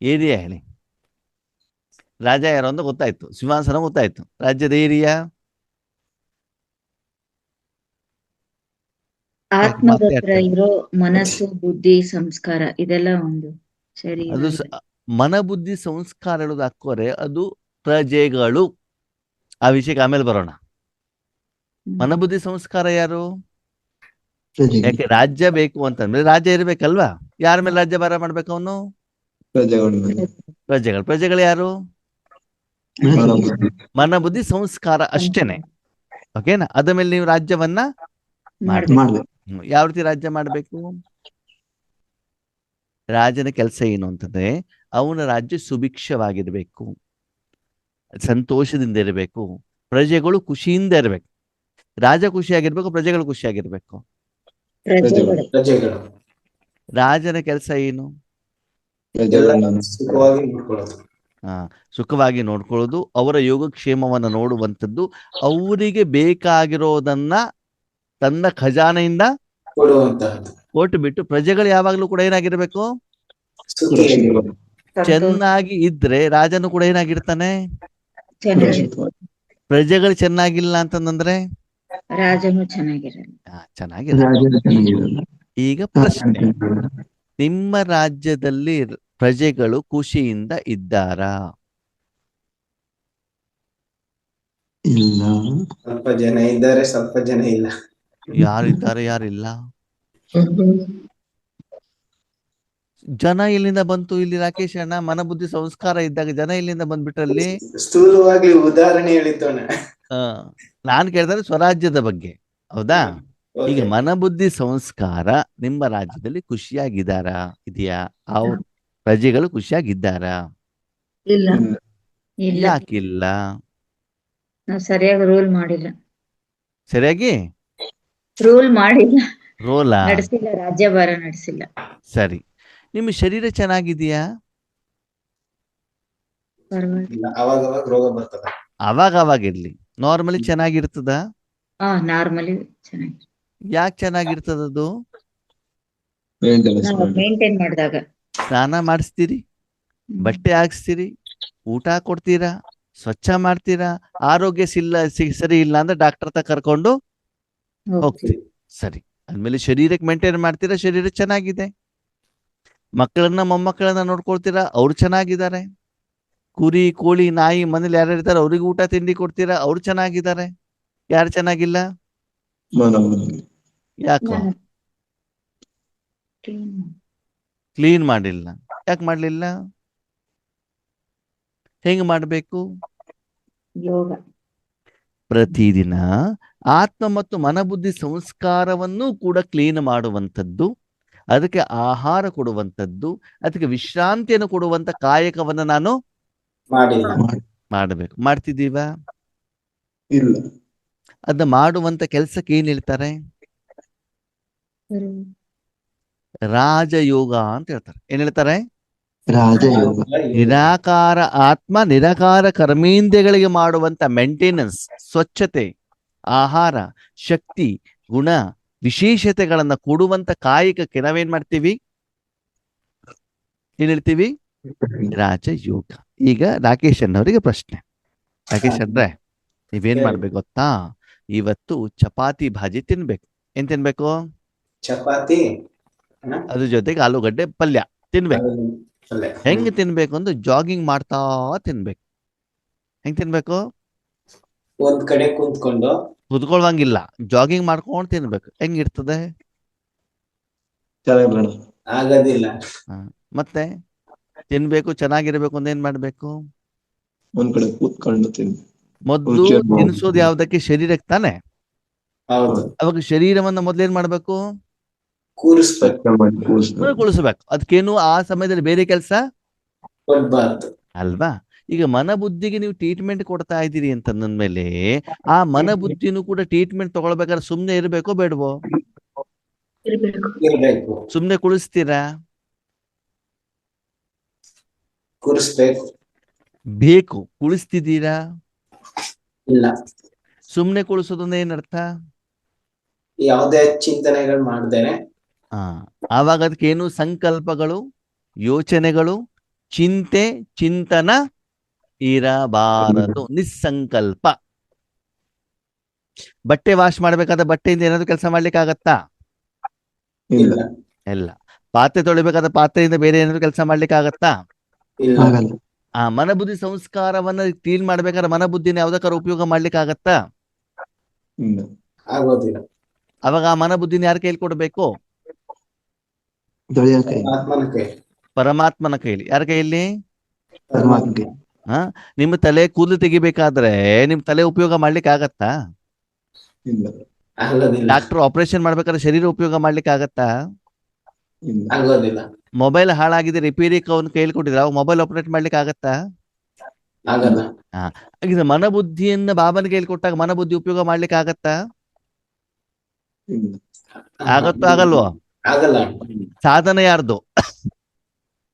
ಏರಿಯಾ ಹೇಳಿ? ರಾಜ ಯಾರು ಅಂತ ಗೊತ್ತಾಯ್ತು, ಸಿಂಹಾಸನ ಗೊತ್ತಾಯ್ತು, ರಾಜ್ಯದ ಏರಿಯಾ ಆತ್ಮದ ಹತ್ರ ಇರೋ ಮನಸ್ಸು, ಬುದ್ಧಿ, ಸಂಸ್ಕಾರ ಇದೆಲ್ಲ ಒಂದು ಸರಿ. ಅದು ಮನ ಬುದ್ಧಿ ಸಂಸ್ಕಾರ ಹೇಳೋದು ಹಾಕೋರೆ ಅದು ಪ್ರಜೆಗಳು. ಆ ವಿಷಯಕ್ಕೆ ಆಮೇಲೆ ಬರೋಣ. ಮನಬುದ್ಧಿ ಸಂಸ್ಕಾರ ಯಾರು? ಯಾಕೆ ರಾಜ್ಯ ಬೇಕು ಅಂತಂದ್ರೆ ರಾಜ್ಯ ಇರ್ಬೇಕಲ್ವಾ? ಯಾರ ಮೇಲೆ ರಾಜ್ಯ ಭಾರ ಮಾಡ್ಬೇಕು? ಅವನು ಪ್ರಜೆಗಳು ಯಾರು? ಮನ ಬುದ್ಧಿ ಸಂಸ್ಕಾರ ಅಷ್ಟೇನೆ. ಓಕೆನಾ? ಅದ ಮೇಲೆ ನೀವು ರಾಜ್ಯವನ್ನ ಮಾಡ್ಬೇಕು. ಯಾವ ರೀತಿ ರಾಜ್ಯ ಮಾಡ್ಬೇಕು? ರಾಜನ ಕೆಲಸ ಏನು ಅಂತಂದ್ರೆ ಅವನ ರಾಜ್ಯ ಸುಭಿಕ್ಷವಾಗಿರ್ಬೇಕು, ಸಂತೋಷದಿಂದ ಇರಬೇಕು, ಪ್ರಜೆಗಳು ಖುಷಿಯಿಂದ ಇರ್ಬೇಕು. ರಾಜ ಖುಷಿಯಾಗಿರ್ಬೇಕು, ಪ್ರಜೆಗಳು ಖುಷಿಯಾಗಿರ್ಬೇಕು. ರಾಜನ ಕೆಲಸ ಏನು? ಸುಖವಾಗಿ ನೋಡ್ಕೊಳ್ಳೋದು, ಅವರ ಯೋಗಕ್ಷೇಮವನ್ನ ನೋಡುವಂಥದ್ದು, ಅವರಿಗೆ ಬೇಕಾಗಿರೋದನ್ನ ತನ್ನ ಖಜಾನೆಯಿಂದ ಕೊಟ್ಟು ಬಿಟ್ಟು ಪ್ರಜೆಗಳು ಯಾವಾಗ್ಲೂ ಕೂಡ ಏನಾಗಿರ್ಬೇಕು? ಚೆನ್ನಾಗಿ ಇದ್ರೆ ರಾಜನು ಕೂಡ ಏನಾಗಿರ್ತಾನೆ? ಪ್ರಜೆಗಳು ಚೆನ್ನಾಗಿಲ್ಲ ಅಂತಂದ್ರೆ ರಾಜನು ಚೆನ್ನಾಗಿರಲ್ಲ. ಚೆನ್ನಾಗಿರಲ್ಲ. ಈಗ ಪ್ರಶ್ನೆ, ನಿಮ್ಮ ರಾಜ್ಯದಲ್ಲಿ ಪ್ರಜೆಗಳು ಖುಷಿಯಿಂದ ಇದ್ದಾರಾ? ಇಲ್ಲ. ಸ್ವಲ್ಪ ಜನ ಇದ್ದಾರೆ, ಸ್ವಲ್ಪ ಜನ ಇಲ್ಲ. ಯಾರಿದ್ದಾರೆ, ಯಾರಿಲ್ಲ? ಜನ ಇಲ್ಲಿಂದ ಬಂತು? ಇಲ್ಲಿ ರಾಕೇಶ್ ಅಣ್ಣ ಮನಬುದ್ಧಿ ಸಂಸ್ಕಾರ ಇದ್ದಾಗ ಜನ ಇಲ್ಲಿಂದ ಬಂದ್ಬಿಟ್ರಲ್ಲಿ. ಸ್ಥೂಲವಾಗ್ಲಿ ಉದಾಹರಣೆ ಹೇಳಿದ್ದೋಣ. ನಾನು ಕೇಳಿದ್ರೆ ಸ್ವರಾಜ್ಯದ ಬಗ್ಗೆ, ಹೌದಾ? ಈಗ Okay. ಮನಬುದ್ಧಿ ಸಂಸ್ಕಾರ ನಿಮ್ಮ ರಾಜ್ಯದಲ್ಲಿ ಖುಷಿಯಾಗಿದ್ದಾರಾ? ಇದೆಯಾ? ಅವ್ರ ಪ್ರಜೆಗಳು ಖುಷಿಯಾಗಿದ್ದಾರಾ? ಇಲ್ಲ ಇಲ್ಲ ಯಾಕಿಲ್ಲ? ನಾವು ಸರಿಯಾಗಿ ರೂಲ್ ಮಾಡಿಲ್ಲ. ಸರಿಯಾಗಿ ರೂಲ್ ಮಾಡಿಲ್ಲ, ರೋಲಾ? ನಡೆಸಿಲ್ಲ, ರಾಜ್ಯಭಾರ ನಡೆಸಿಲ್ಲ. ಸರಿ. ನಿಮ್ಮ ಶರೀರ ಚೆನ್ನಾಗಿದೆಯಾ? ಪರವಾಗಿಲ್ಲ. ಇಲ್ಲ, ಅವಾಗ ರೋಗ ಬರ್ತದ. ಅವಾಗ ಇರ್ಲಿ, ನಾರ್ಮಲಿ ಚೆನ್ನಾಗಿರ್ತದ? ನಾರ್ಮಲಿ ಚೆನ್ನಾಗಿ ಯಾಕೆ ಚೆನ್ನಾಗಿರ್ತದದು? ಮೇಂಟೆನೆನ್ಸ್ ನಾವು ಮಾಡಿ. ಮೇಂಟೈನ್ ಮಾಡಿದಾಗ. ಸ್ನಾನ ಮಾಡಿಸ್ತೀರಿ, ಬಟ್ಟೆ ಹಾಕ್ಸ್ತೀರಿ, ಊಟ ಕೊಡ್ತೀರಾ, ಸ್ವಚ್ಛ ಮಾಡ್ತೀರಾ. ಆರೋಗ್ಯ ಸರಿ ಇಲ್ಲ ಅಂದ್ರೆ ಡಾಕ್ಟರ್ ಹತ್ರ ಕರ್ಕೊಂಡು ಹೋಗ್ತೀರಿ. ಸರಿ, ಆದ್ಮೇಲೆ ಶರೀರಕ್ಕೆ ಮೇಂಟೈನ್ ಮಾಡ್ತೀರಾ, ಶರೀರ ಚೆನ್ನಾಗಿದೆ. ಮಕ್ಕಳನ್ನ ಮೊಮ್ಮಕ್ಕಳನ್ನ ನೋಡ್ಕೊಳ್ತೀರಾ, ಅವ್ರು ಚೆನ್ನಾಗಿದ್ದಾರೆ. ಕುರಿ ಕೋಳಿ ನಾಯಿ ಮನೇಲಿ ಯಾರು ಇರ್ತಾರೆ ಅವ್ರಿಗೆ ಊಟ ತಿಂಡಿ ಕೊಡ್ತೀರಾ, ಅವ್ರು ಚೆನ್ನಾಗಿದ್ದಾರೆ. ಯಾರು ಚೆನ್ನಾಗಿಲ್ಲ? ಮನೋಬುದ್ಧಿ. ಯಾಕೋ? ಕ್ಲೀನ್ ಮಾಡಿಲ್ಲ. ಯಾಕೆ ಮಾಡ್ಲಿಲ್ಲ? ಹೆಂಗ್ ಮಾಡ್ಬೇಕು? ಯೋಗ. ಪ್ರತಿದಿನ ಆತ್ಮ ಮತ್ತು ಮನಬುದ್ಧಿ ಸಂಸ್ಕಾರವನ್ನು ಕೂಡ ಕ್ಲೀನ್ ಮಾಡುವಂಥದ್ದು, ಅದಕ್ಕೆ ಆಹಾರ ಕೊಡುವಂಥದ್ದು, ಅದಕ್ಕೆ ವಿಶ್ರಾಂತಿಯನ್ನು ಕೊಡುವಂತ ಕಾಯಕವನ್ನ ನಾನು ಮಾಡಿಲ್ಲ. ಮಾಡಬೇಕು. ಮಾಡ್ತಿದ್ದೀವ? ಇಲ್ಲ. ಅದನ್ನ ಮಾಡುವಂತ ಕೆಲ್ಸಕ್ಕೆ ಏನ್ ಹೇಳ್ತಾರೆ? ರಾಜಯೋಗ ಅಂತ ಹೇಳ್ತಾರೆ. ಏನ್ ಹೇಳ್ತಾರೆ? ರಾಜಯೋಗ. ನಿರಾಕಾರ ಆತ್ಮ ನಿರಾಕಾರ ಕರ್ಮೇಂದ್ರಿಯಗಳಿಗೆ ಮಾಡುವಂತ ಮೇಂಟೆನೆನ್ಸ್, ಸ್ವಚ್ಛತೆ, ಆಹಾರ, ಶಕ್ತಿ, ಗುಣ, ವಿಶೇಷತೆಗಳನ್ನ ಕೊಡುವಂತ ಕಾಯಕಕ್ಕೆ ನಾವೇನ್ ಮಾಡ್ತೀವಿ? ಏನ್ ಹೇಳ್ತೀವಿ? ರಾಜಯೋಗ. ಈಗ ರಾಕೇಶ್ ಅಣ್ಣವರಿಗೆ ಪ್ರಶ್ನೆ. ರಾಕೇಶ್ ಅಣ್ರೆ, ನೀವೇನ್ ಮಾಡ್ಬೇಕು ಗೊತ್ತಾ? ಇವತ್ತು ಚಪಾತಿ ಭಾಜಿ ತಿನ್ಬೇಕು. ಏನ್ ತಿನ್ಬೇಕು? ಚಪಾತಿ, ಅದ್ರ ಜೊತೆಗೆ ಆಲೂಗಡ್ಡೆ ಪಲ್ಯ ತಿನ್ಬೇಕು. ಅಲ್ಲೇ ಹೆಂಗ್ ತಿನ್ಬೇಕು ಅಂದ್ರೆ ಜಾಗಿಂಗ್ ಮಾಡ್ತಾ ತಿನ್ಬೇಕು. ಹೆಂಗ್ ತಿನ್ಬೇಕು? ಒಂದ್ ಕಡೆ ಕುಂತ್ಕೊಂಡು ಕುತ್ಕೊಳ್ವಂಗಿಲ್ಲ, ಜಾಗಿಂಗ್ ಮಾಡ್ಕೊಂಡು ತಿನ್ಬೇಕು. ಹೆಂಗಿರ್ತದೆ? ಚೆನ್ನಾಗಿಲ್ಲ. ಆಗೋದಿಲ್ಲ. ಮತ್ತೆ ತಿನ್ಬೇಕು, ಚೆನ್ನಾಗಿರ್ಬೇಕು ಅಂದ್ರೆ ಏನ್ ಮಾಡ್ಬೇಕು? ಒಂದ್ ಕಡೆ ಕೂತ್ಕೊಂಡು ತಿನ್. ಮೊದ್ಲು ತಿನ್ಸೋದು ಯಾವ್ದಕ್ಕೆ? ಶರೀರಕ್ಕೆ ತಾನೆ. ಹೌದು, ಅವಾಗ ಶರೀರವನ್ನ ಮೊದ್ಲೇನ್ ಮಾಡ್ಬೇಕು? ಕೂರಿಸ್ಬೇಕು, ಕುಳಿಸ್ಬೇಕು. ಅದಕ್ಕೇನು ಆ ಸಮಯದಲ್ಲಿ ಬೇರೆ ಕೆಲಸ ಕೊಡ್ಬಾರ್ದು. ಅಲ್ವಾ? ಈಗ ಮನಬುದ್ಧಿಗೆ ನೀವು ಟ್ರೀಟ್ಮೆಂಟ್ ಕೊಡ್ತಾ ಇದ್ದೀರಿ ಅಂತ ಅಂದ್ಮೇಲೆ ಆ ಮನಬುದ್ಧಿನೂ ಕೂಡ ಟ್ರೀಟ್ಮೆಂಟ್ ತಗೊಳ್ಬೇಕಾದ್ರೆ ಸುಮ್ನೆ ಇರ್ಬೇಕೋ ಬೇಡವೋ? ಇರ್ಬೇಕು, ಸುಮ್ನೆ ಕುಳಿಸ್ತೀರಾ? ಕೂರಿಸ್ಬೇಕು. ಬೇಕು. ಕುಳಿಸ್ತಿದ್ದೀರಾ? ಇಲ್ಲ, ಸುಮ್ನೆ ಕುಳಿಸೋದನ್ನ ಏನರ್ಥ? ಯಾವುದೇ ಚಿಂತನೆಗಳು ಮಾಡ್ದೇನೆ. ಆವಾಗ ಅದಕ್ಕೇನು? ಸಂಕಲ್ಪಗಳು, ಯೋಚನೆಗಳು, ಚಿಂತೆ, ಚಿಂತನ ಇರಬಾರದು. ನಿಸ್ಸಂಕಲ್ಪ. ಬಟ್ಟೆ ವಾಶ್ ಮಾಡ್ಬೇಕಾದ್ರೆ ಬಟ್ಟೆಯಿಂದ ಏನಾದ್ರು ಕೆಲಸ ಮಾಡ್ಲಿಕ್ಕೆ ಆಗತ್ತಾ? ಇಲ್ಲ, ಇಲ್ಲ. ಪಾತ್ರೆ ತೊಳಿಬೇಕಾದ್ರೆ ಪಾತ್ರೆಯಿಂದ ಬೇರೆ ಏನಾದ್ರು ಕೆಲಸ ಮಾಡ್ಲಿಕ್ಕೆ ಆಗತ್ತಾ? ಇಲ್ಲ, ಆ ಮನಬುದ್ಧಿ ಸಂಸ್ಕಾರವನ್ನ ಕ್ಲೀನ್ ಮಾಡ್ಬೇಕಾದ್ರೆ ಮನಬುದ್ಧಿನ ಯಾವ್ದಕ್ಕಾರ ಉಪಯೋಗ ಮಾಡ್ಲಿಕ್ಕೆ ಆಗತ್ತಾ? ಆಗೋದಿಲ್ಲ. ಅವಾಗ ಆ ಮನಬುದ್ಧಿನ ಯಾರ ಕೈಲಿ ಕೊಡ್ಬೇಕು? ಆತ್ಮನ ಕೈ, ಪರಮಾತ್ಮನ ಕೈಲಿ. ಯಾರ ಕೈಯಲ್ಲಿ? ಪರಮಾತ್ಮ. ನಿಮ್ಮ ತಲೆ ಕೂದಲು ತೆಗಿಬೇಕಾದ್ರೆ ನಿಮ್ ತಲೆ ಉಪಯೋಗ ಮಾಡ್ಲಿಕ್ಕೆ ಆಗತ್ತಾ? ಆಗೋದಿಲ್ಲ, ಡಾಕ್ಟರ್ ಆಪರೇಷನ್ ಮಾಡ್ಬೇಕಾದ್ರೆ ಶರೀರ ಉಪಯೋಗ ಮಾಡ್ಲಿಕ್ಕೆ ಆಗತ್ತಾ? ಆಗೋದಿಲ್ಲ, ಮೊಬೈಲ್ ಹಾಳಾಗಿದೆ, ರಿಪೇರಿ ಅವನ್ ಕೈಲಿ ಕೊಟ್ಟಿದ್ರೆ ಅವಾಗ ಮೊಬೈಲ್ ಆಪರೇಟ್ ಮಾಡ್ಲಿಕ್ಕೆ ಆಗತ್ತಾ? ಆಗಲ್ಲ. ಹಾಗಿದ್ರೆ ಮನಬುದ್ಧಿಯನ್ನ ಬಾಬನ ಕೈಲಿ ಕೊಟ್ಟಾಗ ಮನಬುದ್ಧಿ ಉಪಯೋಗ ಮಾಡ್ಲಿಕ್ಕೆ ಆಗತ್ತಾ? ಆಗತ್ತೋ ಆಗಲ್ವೋ? ಆಗಲ್ಲ. ಸಾಧನ ಯಾರ್ದು?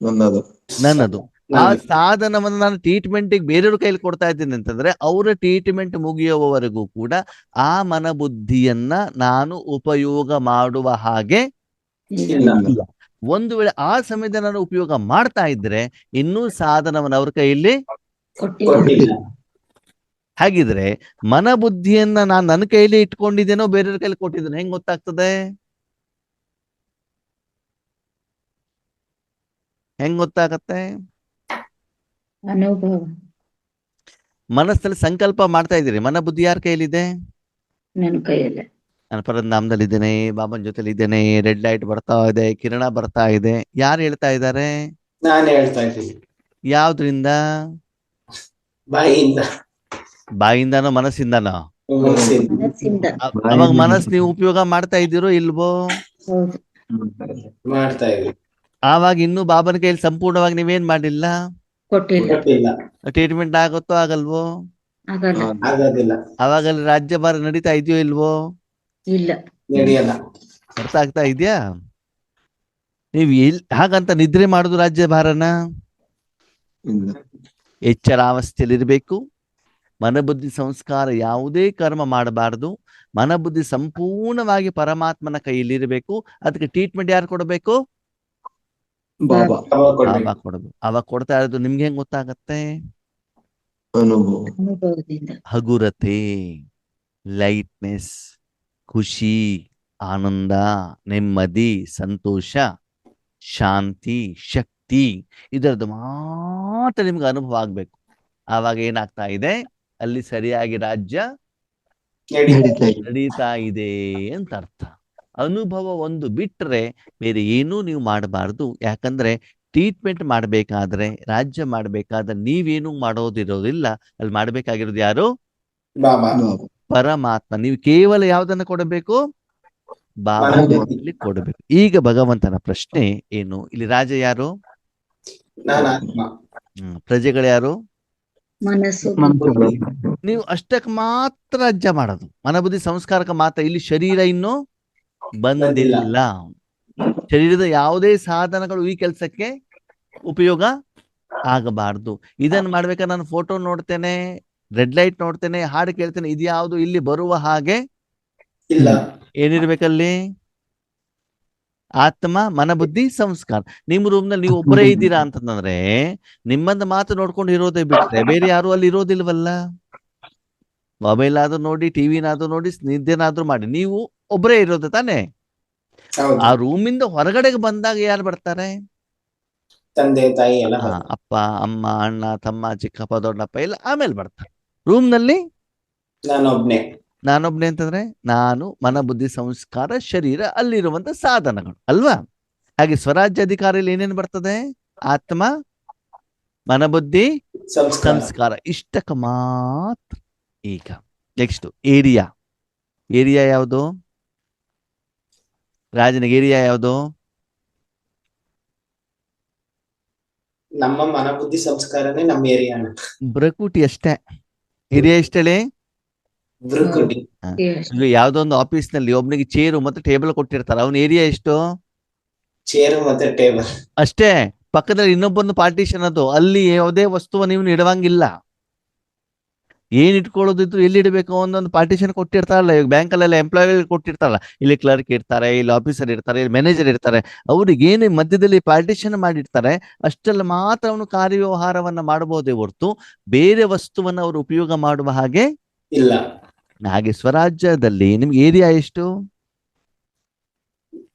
ನನ್ನದು. ಆ ಸಾಧನವನ್ನು ನಾನು ಟ್ರೀಟ್ಮೆಂಟಿಗೆ ಬೇರೆಯವ್ರ ಕೈಲಿ ಕೊಡ್ತಾ ಇದ್ದೀನಿ ಅಂತಂದ್ರೆ ಅವರ ಟ್ರೀಟ್ಮೆಂಟ್ ಮುಗಿಯುವವರೆಗೂ ಕೂಡ ಆ ಮನಬುದ್ಧಿಯನ್ನ ನಾನು ಉಪಯೋಗ ಮಾಡುವ ಹಾಗೆ ಇಲ್ಲ. ಒಂದು ವೇಳೆ ಆ ಸಮಯದಲ್ಲಿ ನಾನು ಉಪಯೋಗ ಮಾಡ್ತಾ ಇದ್ರೆ ಇನ್ನೂ ಸಾಧನವನ್ನು ಅವ್ರ ಕೈಯಲ್ಲಿ ಕೊಟ್ಟಿಲ್ಲ. ಹಾಗಿದ್ರೆ ಮನಬುದ್ಧಿಯನ್ನ ನಾನು ನನ್ನ ಕೈಲಿ ಇಟ್ಕೊಂಡಿದ್ದೇನೋ ಬೇರೆಯವ್ರ ಕೈಲಿ ಕೊಟ್ಟಿದ್ದೇನೋ ಹೆಂಗ್ ಗೊತ್ತಾಗ್ತದೆ? ಹೆಂಗ್ ಗೊತ್ತಾಗತ್ತೆ? ಅನುಭವ. ಮನಸ್ಸಲ್ಲಿ ಸಂಕಲ್ಪ ಮಾಡ್ತಾ ಇದ್ದೀರಿ. ಮನ ಬುದ್ಧಿ ಯಾರ ಕೈಯಲ್ಲಿದೆ? ನನ್ನ ಕೈಯಲ್ಲೇ. ನಾನು ಪರಧಾಮದಲ್ಲಿದ್ದೇನೆ, ಬಾಬನ್ ಜೊತೆಲಿ ಇದ್ದೇನೆ, ರೆಡ್ ಲೈಟ್ ಬರ್ತಾ ಇದೆ, ಕಿರಣ ಬರ್ತಾ ಇದೆ. ಯಾರು ಹೇಳ್ತಾ ಇದ್ದಾರೆ? ನಾನು ಹೇಳ್ತಾ ಇದ್ದೀನಿ. ಯಾವ್ದ್ರಿಂದ? ಬಾಯಿಯಿಂದ. ಬಾಯಿಂದಾನೋ ಮನಸ್ಸಿಂದಾನೋ? ಮನಸ್ಸಿಂದ. ಮನಸ್ಸಿಂದ. ಅವಾಗ ಮನಸ್ಸು ನೀವು ಉಪಯೋಗ ಮಾಡ್ತಾ ಇದ್ದೀರೋ ಇಲ್ವೋ? ಹೌದು. ಮಾಡ್ತಾ ಇದ್ದೀವಿ. ಆವಾಗ ಇನ್ನೂ ಬಾಬನ ಕೈಯಲ್ಲಿ ಸಂಪೂರ್ಣವಾಗಿ ನೀವೇನ್ ಮಾಡಿಲ್ಲ. ಕೊಟ್ಟಿಲ್ಲ. ಕೊಟ್ಟಿಲ್ಲ. ಟ್ರೀಟ್ಮೆಂಟ್ ಆಗುತ್ತೋ ಆಗಲ್ವೋ? ಆಗಲ್ಲ. ಆಗೋದಿಲ್ಲ. ಅವಾಗ ಅಲ್ಲಿ ರಾಜ್ಯಭಾರ ನಡೀತಾ ಇದೆಯೋ ಇಲ್ವೋ? ಇಲ್ಲ. ನಡೆಯಲ್ಲ. ಅರ್ಥ ಆಗ್ತಾ ಇದೆಯಾ? ನೀವು ಹಾಗಂತ ನಿದ್ರೆ ಮಾಡುದು ರಾಜ್ಯಭಾರನ? ಇಲ್ಲ. ಎಚ್ಚರಾವಸ್ಥೆಯಲ್ಲಿರ್ಬೇಕು. ಮನಬುದ್ಧಿ ಸಂಸ್ಕಾರ ಯಾವುದೇ ಕರ್ಮ ಮಾಡಬಾರದು. ಮನಬುದ್ಧಿ ಸಂಪೂರ್ಣವಾಗಿ ಪರಮಾತ್ಮನ ಕೈಯಲ್ಲಿರಬೇಕು. ಅದಕ್ಕೆ ಟ್ರೀಟ್ಮೆಂಟ್ ಯಾರು ಕೊಡಬೇಕು? ಬಾಬಾ. ಆವಾಗ ಕೊಡಬೇಕು. ಆವಾಗ ಕೊಡ್ತಾ ಇರೋದು ನಿಮ್ಗೆ ಹೆಂಗ್ ಗೊತ್ತಾಗತ್ತೆ? ಅನುಭವ. ಅನುಭವದಿಂದ. ಹಗುರತೆ, ಲೈಟ್ನೆಸ್, ಖುಷಿ, ಆನಂದ, ನೆಮ್ಮದಿ, ಸಂತೋಷ, ಶಾಂತಿ, ಶಕ್ತಿ, ಇದರದ್ದು ಮಾತ್ರ ನಿಮ್ಗೆ ಅನುಭವ ಆಗ್ಬೇಕು. ಆವಾಗ ಏನಾಗ್ತಾ ಇದೆ? ಅಲ್ಲಿ ಸರಿಯಾಗಿ ರಾಜ್ಯ ನಡೀತಾ ಇದೆ. ನಡೀತಾ ಇದೆ ಅಂತ ಅರ್ಥ. ಅನುಭವ ಒಂದು ಬಿಟ್ರೆ ಬೇರೆ ಏನೂ ನೀವು ಮಾಡಬಾರ್ದು. ಯಾಕಂದ್ರೆ ಟ್ರೀಟ್ಮೆಂಟ್ ಮಾಡಬೇಕಾದ್ರೆ, ರಾಜ್ಯ ಮಾಡಬೇಕಾದ್ರೆ ನೀವೇನು ಮಾಡೋದಿರೋದಿಲ್ಲ. ಅಲ್ಲಿ ಮಾಡ್ಬೇಕಾಗಿರೋದು ಯಾರು? ಬಾಬಾ. ಬಾಬಾ. ಪರಮಾತ್ಮ. ನೀವು ಕೇವಲ ಯಾವ್ದನ್ನ ಕೊಡಬೇಕು? ಬಾಬಾದಲ್ಲಿ ಕೊಡಬೇಕು. ಈಗ ಭಗವಂತನ ಪ್ರಶ್ನೆ ಏನು? ಇಲ್ಲಿ ರಾಜ ಯಾರು? ನಾನು ಆತ್ಮ. ಪ್ರಜೆಗಳು ಯಾರು? ಮನಸ್ಸು. ನೀವು ಅಷ್ಟಕ್ಕೆ ಮಾತ್ರ ರಾಜ್ಯ ಮಾಡೋದು. ಮನಬುದ್ಧಿ ಸಂಸ್ಕಾರಕ್ಕೆ ಮಾತ್ರ. ಇಲ್ಲಿ ಶರೀರ ಇನ್ನೂ ಬಂದಿಲ್ಲ. ಶರೀರದ ಯಾವುದೇ ಸಾಧನಗಳು ಈ ಕೆಲಸಕ್ಕೆ ಉಪಯೋಗ ಆಗಬಾರ್ದು. ಇದನ್ನ ಮಾಡ್ಬೇಕಾದ್ರೆ ನಾನು ಫೋಟೋ ನೋಡ್ತೇನೆ, ರೆಡ್ ಲೈಟ್ ನೋಡ್ತೇನೆ, ಹಾಡು ಕೇಳ್ತೇನೆ, ಇದ್ಯಾವುದು ಇಲ್ಲಿ ಬರುವ ಹಾಗೆ ಇಲ್ಲ. ಏನಿರ್ಬೇಕಲ್ಲಿ? ಆತ್ಮ, ಮನಬುದ್ಧಿ, ಸಂಸ್ಕಾರ. ನಿಮ್ಮ ರೂಮ್ನಲ್ಲಿ ನೀವು ಒಬ್ಬರೇ ಇದ್ದೀರಾ ಅಂತಂದ್ರೆ ನಿಮ್ಮನ್ನ ಮಾತು ನೋಡ್ಕೊಂಡು ಇರೋದೇ ಬಿಟ್ರೆ ಬೇರೆ ಯಾರು ಅಲ್ಲಿ ಇರೋದಿಲ್ವಲ್ಲ. ಮೊಬೈಲ್ ಆದ್ರೂ ನೋಡಿ, ಟಿವಿನಾದ್ರೂ ನೋಡಿ, ನಿದ್ದೆನಾದ್ರೂ ಮಾಡಿ, ನೀವು ಒಬ್ಬರೇ ಇರೋದು ತಾನೆ. ಹೌದು. ಆ ರೂಮಿಂದ ಹೊರಗಡೆಗೆ ಬಂದಾಗ ಯಾರು ಬರ್ತಾರೆ? ತಂದೆ ತಾಯಿ ಎಲ್ಲ ಅಪ್ಪ, ಅಮ್ಮ, ಅಣ್ಣ, ತಮ್ಮ, ಚಿಕ್ಕಪ್ಪ, ದೊಡ್ಡಪ್ಪ ಎಲ್ಲ ಆಮೇಲೆ ಬರ್ತಾರೆ. ರೂಮ್ನಲ್ಲಿ ನಾನೊಬ್ನೇ ಅಂತಂದ್ರೆ ನಾನು, ಮನಬುದ್ಧಿ, ಸಂಸ್ಕಾರ, ಶರೀರ, ಅಲ್ಲಿರುವಂತ ಸಾಧನಗಳು ಅಲ್ವಾ? ಹಾಗೆ ಸ್ವರಾಜ್ಯ ಅಧಿಕಾರಿಯಲ್ಲಿ ಏನೇನು ಬರ್ತದೆ? ಆತ್ಮ, ಮನಬುದ್ಧಿ, ಸಂಸ್ಕಾರ. ಇಷ್ಟಕ್ಕೆ ಮಾತ್ರ. ಈಗ ನೆಕ್ಸ್ಟ್ ಏರಿಯಾ. ಏರಿಯಾ ಯಾವುದು? ರಾಜನಿಗೆ ಏರಿಯಾ ಯಾವುದು? ನಮ್ಮ ಮನಬುದ್ಧಿ ಸಂಸ್ಕಾರನೇ ನಮ್ಮ ಏರಿಯಾ. ಬ್ರಕೂಟಿ ಅಷ್ಟೇ. ಏರಿಯಾ ಎಷ್ಟೇಳಿ? ಬ್ರಕೂಟಿ. ಈಗ ಯಾವ್ದೋ ಒಂದು ಆಫೀಸ್ ನಲ್ಲಿ ಒಬ್ನಿಗೆ ಚೇರು ಮತ್ತೆ ಟೇಬಲ್ ಕೊಟ್ಟಿರ್ತಾರೆ. ಅವನ ಏರಿಯಾ ಎಷ್ಟು? ಚೇರು ಮತ್ತೆ ಟೇಬಲ್ ಅಷ್ಟೇ. ಪಕ್ಕದಲ್ಲಿ ಇನ್ನೊಬ್ಬೊಂದು ಪಾರ್ಟಿಷನ್ ಅದು. ಅಲ್ಲಿ ಯಾವುದೇ ವಸ್ತುವ ನೀವು ಇಡವಂಗಿಲ್ಲ. ಏನ್ ಇಟ್ಕೊಳ್ಳೋದಿದ್ರು ಎಲ್ಲಿ ಇಡಬೇಕು ಒಂದೊಂದು ಪಾರ್ಟಿಷನ್ ಕೊಟ್ಟಿರ್ತಾರಲ್ಲ. ಈಗ ಬ್ಯಾಂಕಲ್ಲೆಲ್ಲ ಎಂಪ್ಲಾಯಿಗಳು ಕೊಟ್ಟಿರ್ತಾರಲ್ಲ, ಇಲ್ಲಿ ಕ್ಲರ್ಕ್ ಇರ್ತಾರೆ, ಇಲ್ಲಿ ಆಫೀಸರ್ ಇರ್ತಾರೆ, ಇಲ್ಲಿ ಮ್ಯಾನೇಜರ್ ಇರ್ತಾರೆ. ಅವ್ರಿಗೆ ಏನು ಮಧ್ಯದಲ್ಲಿ ಪಾರ್ಟಿಷನ್ ಮಾಡಿರ್ತಾರೆ, ಅಷ್ಟೆಲ್ಲ ಮಾತ್ರ ಅವನು ಕಾರ್ಯವ್ಯವಹಾರವನ್ನ ಮಾಡಬಹುದೇ ಹೊರತು ಬೇರೆ ವಸ್ತುವನ್ನ ಅವರು ಉಪಯೋಗ ಮಾಡುವ ಹಾಗೆ ಇಲ್ಲ. ಹಾಗೆ ಸ್ವರಾಜ್ಯದಲ್ಲಿ ನಿಮ್ಗೆ ಏರಿಯಾ ಎಷ್ಟು?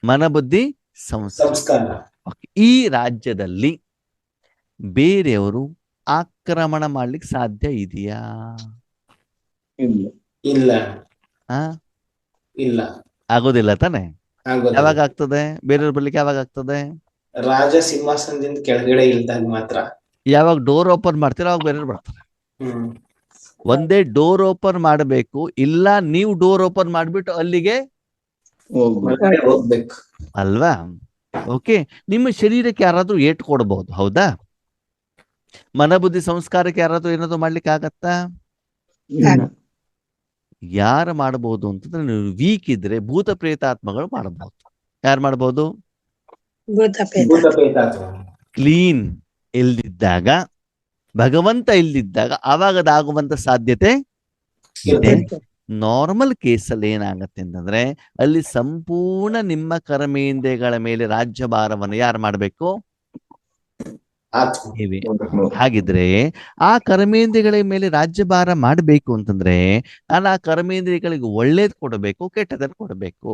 ಮನಬುದ್ಧಿ, ಸಂಸ್ಕಾರ. ಈ ರಾಜ್ಯದಲ್ಲಿ ಬೇರೆಯವರು ಆಕ್ರಮಣ ಮಾಡ್ಲಿಕ್ಕೆ ಸಾಧ್ಯ ಇದೆಯಾ? ಇಲ್ಲ. ಇಲ್ಲ. ಆಗೋದಿಲ್ಲ ತಾನೆ? ಯಾವಾಗ ಆಗ್ತದೆ? ಬೇರೆಯವ್ರು ಬರ್ಲಿಕ್ಕೆ ಯಾವಾಗ ಆಗ್ತದೆ? ರಾಜ ಸಿಂಹಾಸನದಿಂದ ಕೆಳಗಡೆ ಇಲ್ದಾಗ ಮಾತ್ರ. ಯಾವಾಗ ಡೋರ್ ಓಪನ್ ಮಾಡ್ತೀರ ಅವಾಗ ಬೇರೆಯವ್ರು ಬರ್ತಾರೆ. ಒಂದೇ ಡೋರ್ ಓಪನ್ ಮಾಡಬೇಕು, ಇಲ್ಲ ನೀವು ಡೋರ್ ಓಪನ್ ಮಾಡ್ಬಿಟ್ಟು ಅಲ್ಲಿಗೆ ಹೋಗ್ಬೇಕು ಅಲ್ವಾ? ಓಕೆ. ನಿಮ್ಮ ಶರೀರಕ್ಕೆ ಯಾರಾದ್ರೂ ಏಟ್ ಕೊಡಬಹುದು, ಹೌದಾ? ಮನಬುದ್ಧಿ ಸಂಸ್ಕಾರಕ್ಕೆ ಯಾರಾದ್ರೂ ಏನಾದ್ರು ಮಾಡ್ಲಿಕ್ಕೆ ಆಗತ್ತಾ? ಯಾರು ಮಾಡಬಹುದು ಅಂತಂದ್ರೆ, ನೀವು ವೀಕ್ ಇದ್ರೆ ಭೂತ ಪ್ರೇತಾತ್ಮಗಳು ಮಾಡಬಹುದು. ಯಾರು ಮಾಡಬಹುದು? ಕ್ಲೀನ್ ಇಲ್ದಿದ್ದಾಗ, ಭಗವಂತ ಇಲ್ದಿದ್ದಾಗ ಅವಾಗ ಅದಾಗುವಂತ ಸಾಧ್ಯತೆ ಇದೆ. ನಾರ್ಮಲ್ ಕೇಸಲ್ಲಿ ಏನಾಗತ್ತೆ ಅಂತಂದ್ರೆ ಅಲ್ಲಿ ಸಂಪೂರ್ಣ ನಿಮ್ಮ ಕರ್ಮೇಂದ್ರಿಯಗಳ ಮೇಲೆ ರಾಜ್ಯಭಾರವನ್ನು ಯಾರು ಮಾಡಬೇಕು? ಹಾಗಿದ್ರೆ ಆ ಕರ್ಮೇಂದ್ರಿಯಗಳ ಮೇಲೆ ರಾಜ್ಯಭಾರ ಮಾಡಬೇಕು ಅಂತಂದ್ರೆ ನಾನು ಆ ಕರ್ಮೇಂದ್ರಿಯಗಳಿಗೆ ಒಳ್ಳೇದ್ ಕೊಡಬೇಕು, ಕೆಟ್ಟದನ್ನ ಕೊಡಬೇಕು?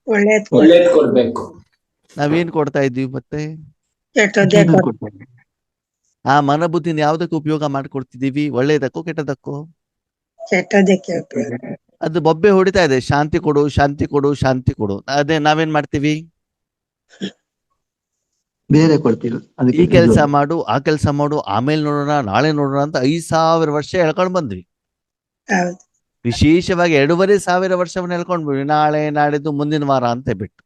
ಒಳ್ಳೇದ್ ಕೊಡ್ಬೇಕು. ನಾವೇನ್ ಕೊಡ್ತಾ ಇದ್ದೀವಿ ಮತ್ತೆ? ಕೆಟ್ಟದ್ದೇ ಕೊಡ್ತೇನೆ. ಆ ಮನಬುದ್ಧಿನ ಯಾವ್ದಕ್ಕೆ ಉಪಯೋಗ ಮಾಡ್ಕೊಡ್ತಿದೀವಿ? ಒಳ್ಳೇದಕ್ಕೋ ಕೆಟ್ಟದಕ್ಕೋ? ಕೆಟ್ಟದಕ್ಕೆ ಉಪಯೋಗ. ಅದು ಬೊಬ್ಬೆ ಹೊಡಿತಾ ಇದೆ, ಶಾಂತಿ ಕೊಡು ಶಾಂತಿ ಕೊಡು ಶಾಂತಿ ಕೊಡು. ಅದೇ ನಾವೇನ್ ಮಾಡ್ತೀವಿ? ಬೇರೆ ಕೊಡ್ತೀವಿ. ಈ ಅದಕ್ಕೆ ಕೆಲಸ ಮಾಡು ಆ ಕೆಲಸ ಮಾಡು, ಆಮೇಲೆ ನೋಡೋಣ ನಾಳೆ ನೋಡೋಣ ಅಂತ 5,000 ವರ್ಷ ಎಳ್ಕೊಂಡ್ ಬಂದ್ವಿ. ಹೌದು. ವಿಶೇಷವಾಗಿ 2,500 ವರ್ಷವನ್ನ ಎಳ್ಕೊಂಡ್ ಬಂದ್ವಿ. ನಾಳೆ ನಾಡಿದ್ದು ಮುಂದಿನ ವಾರ ಅಂತ ಬಿಟ್ಟು.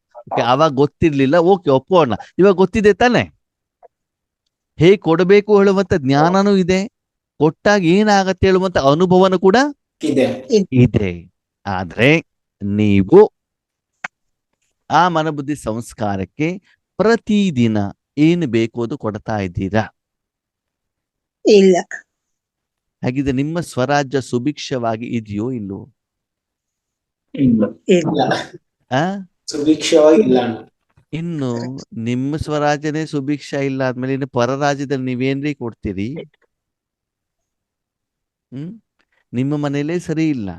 ಅವಾಗ ಗೊತ್ತಿರ್ಲಿಲ್ಲ, ಓಕೆ ಒಪ್ಪೋಣ. ಇವಾಗ ಗೊತ್ತಿದೆ ತಾನೆ, ಹೇಗೆ ಕೊಡಬೇಕು ಹೇಳುವಂತ ಜ್ಞಾನನೂ ಇದೆ, ಕೊಟ್ಟಾಗ ಏನಾಗತ್ತೆ ಹೇಳುವಂತ ಅನುಭವನೂ ಕೂಡ ಇದೆ. ಆದ್ರೆ ನೀವು ಆ ಮನಬುದ್ಧಿ ಸಂಸ್ಕಾರಕ್ಕೆ ಪ್ರತಿದಿನ ಏನು ಬೇಕು ಅದು ಕೊಡ್ತಾ ಇದ್ದೀರಾ? ಇಲ್ಲ. ಹಾಗಿದ್ರೆ ನಿಮ್ಮ ಸ್ವರಾಜ್ಯ ಸುಭಿಕ್ಷವಾಗಿ ಇದೆಯೋ ಇಲ್ಲೋ? ಇಲ್ಲ. ಇಲ್ಲ. ಆ ಸುಭಿಕ್ಷವಾಗಿ ಇಲ್ಲ. ಇನ್ನು ನಿಮ್ಮ ಸ್ವರಾಜ್ಯನೇ ಸುಭಿಕ್ಷ ಇಲ್ಲ ಆದ್ಮೇಲೆ ಇನ್ನು ಪರರಾಜ್ಯದಲ್ಲಿ ನೀವೇನ್ರಿ ಕೊಡ್ತೀರಿ? ನಿಮ್ಮ ಮನೇಲೇ ಸರಿ ಇಲ್ಲ,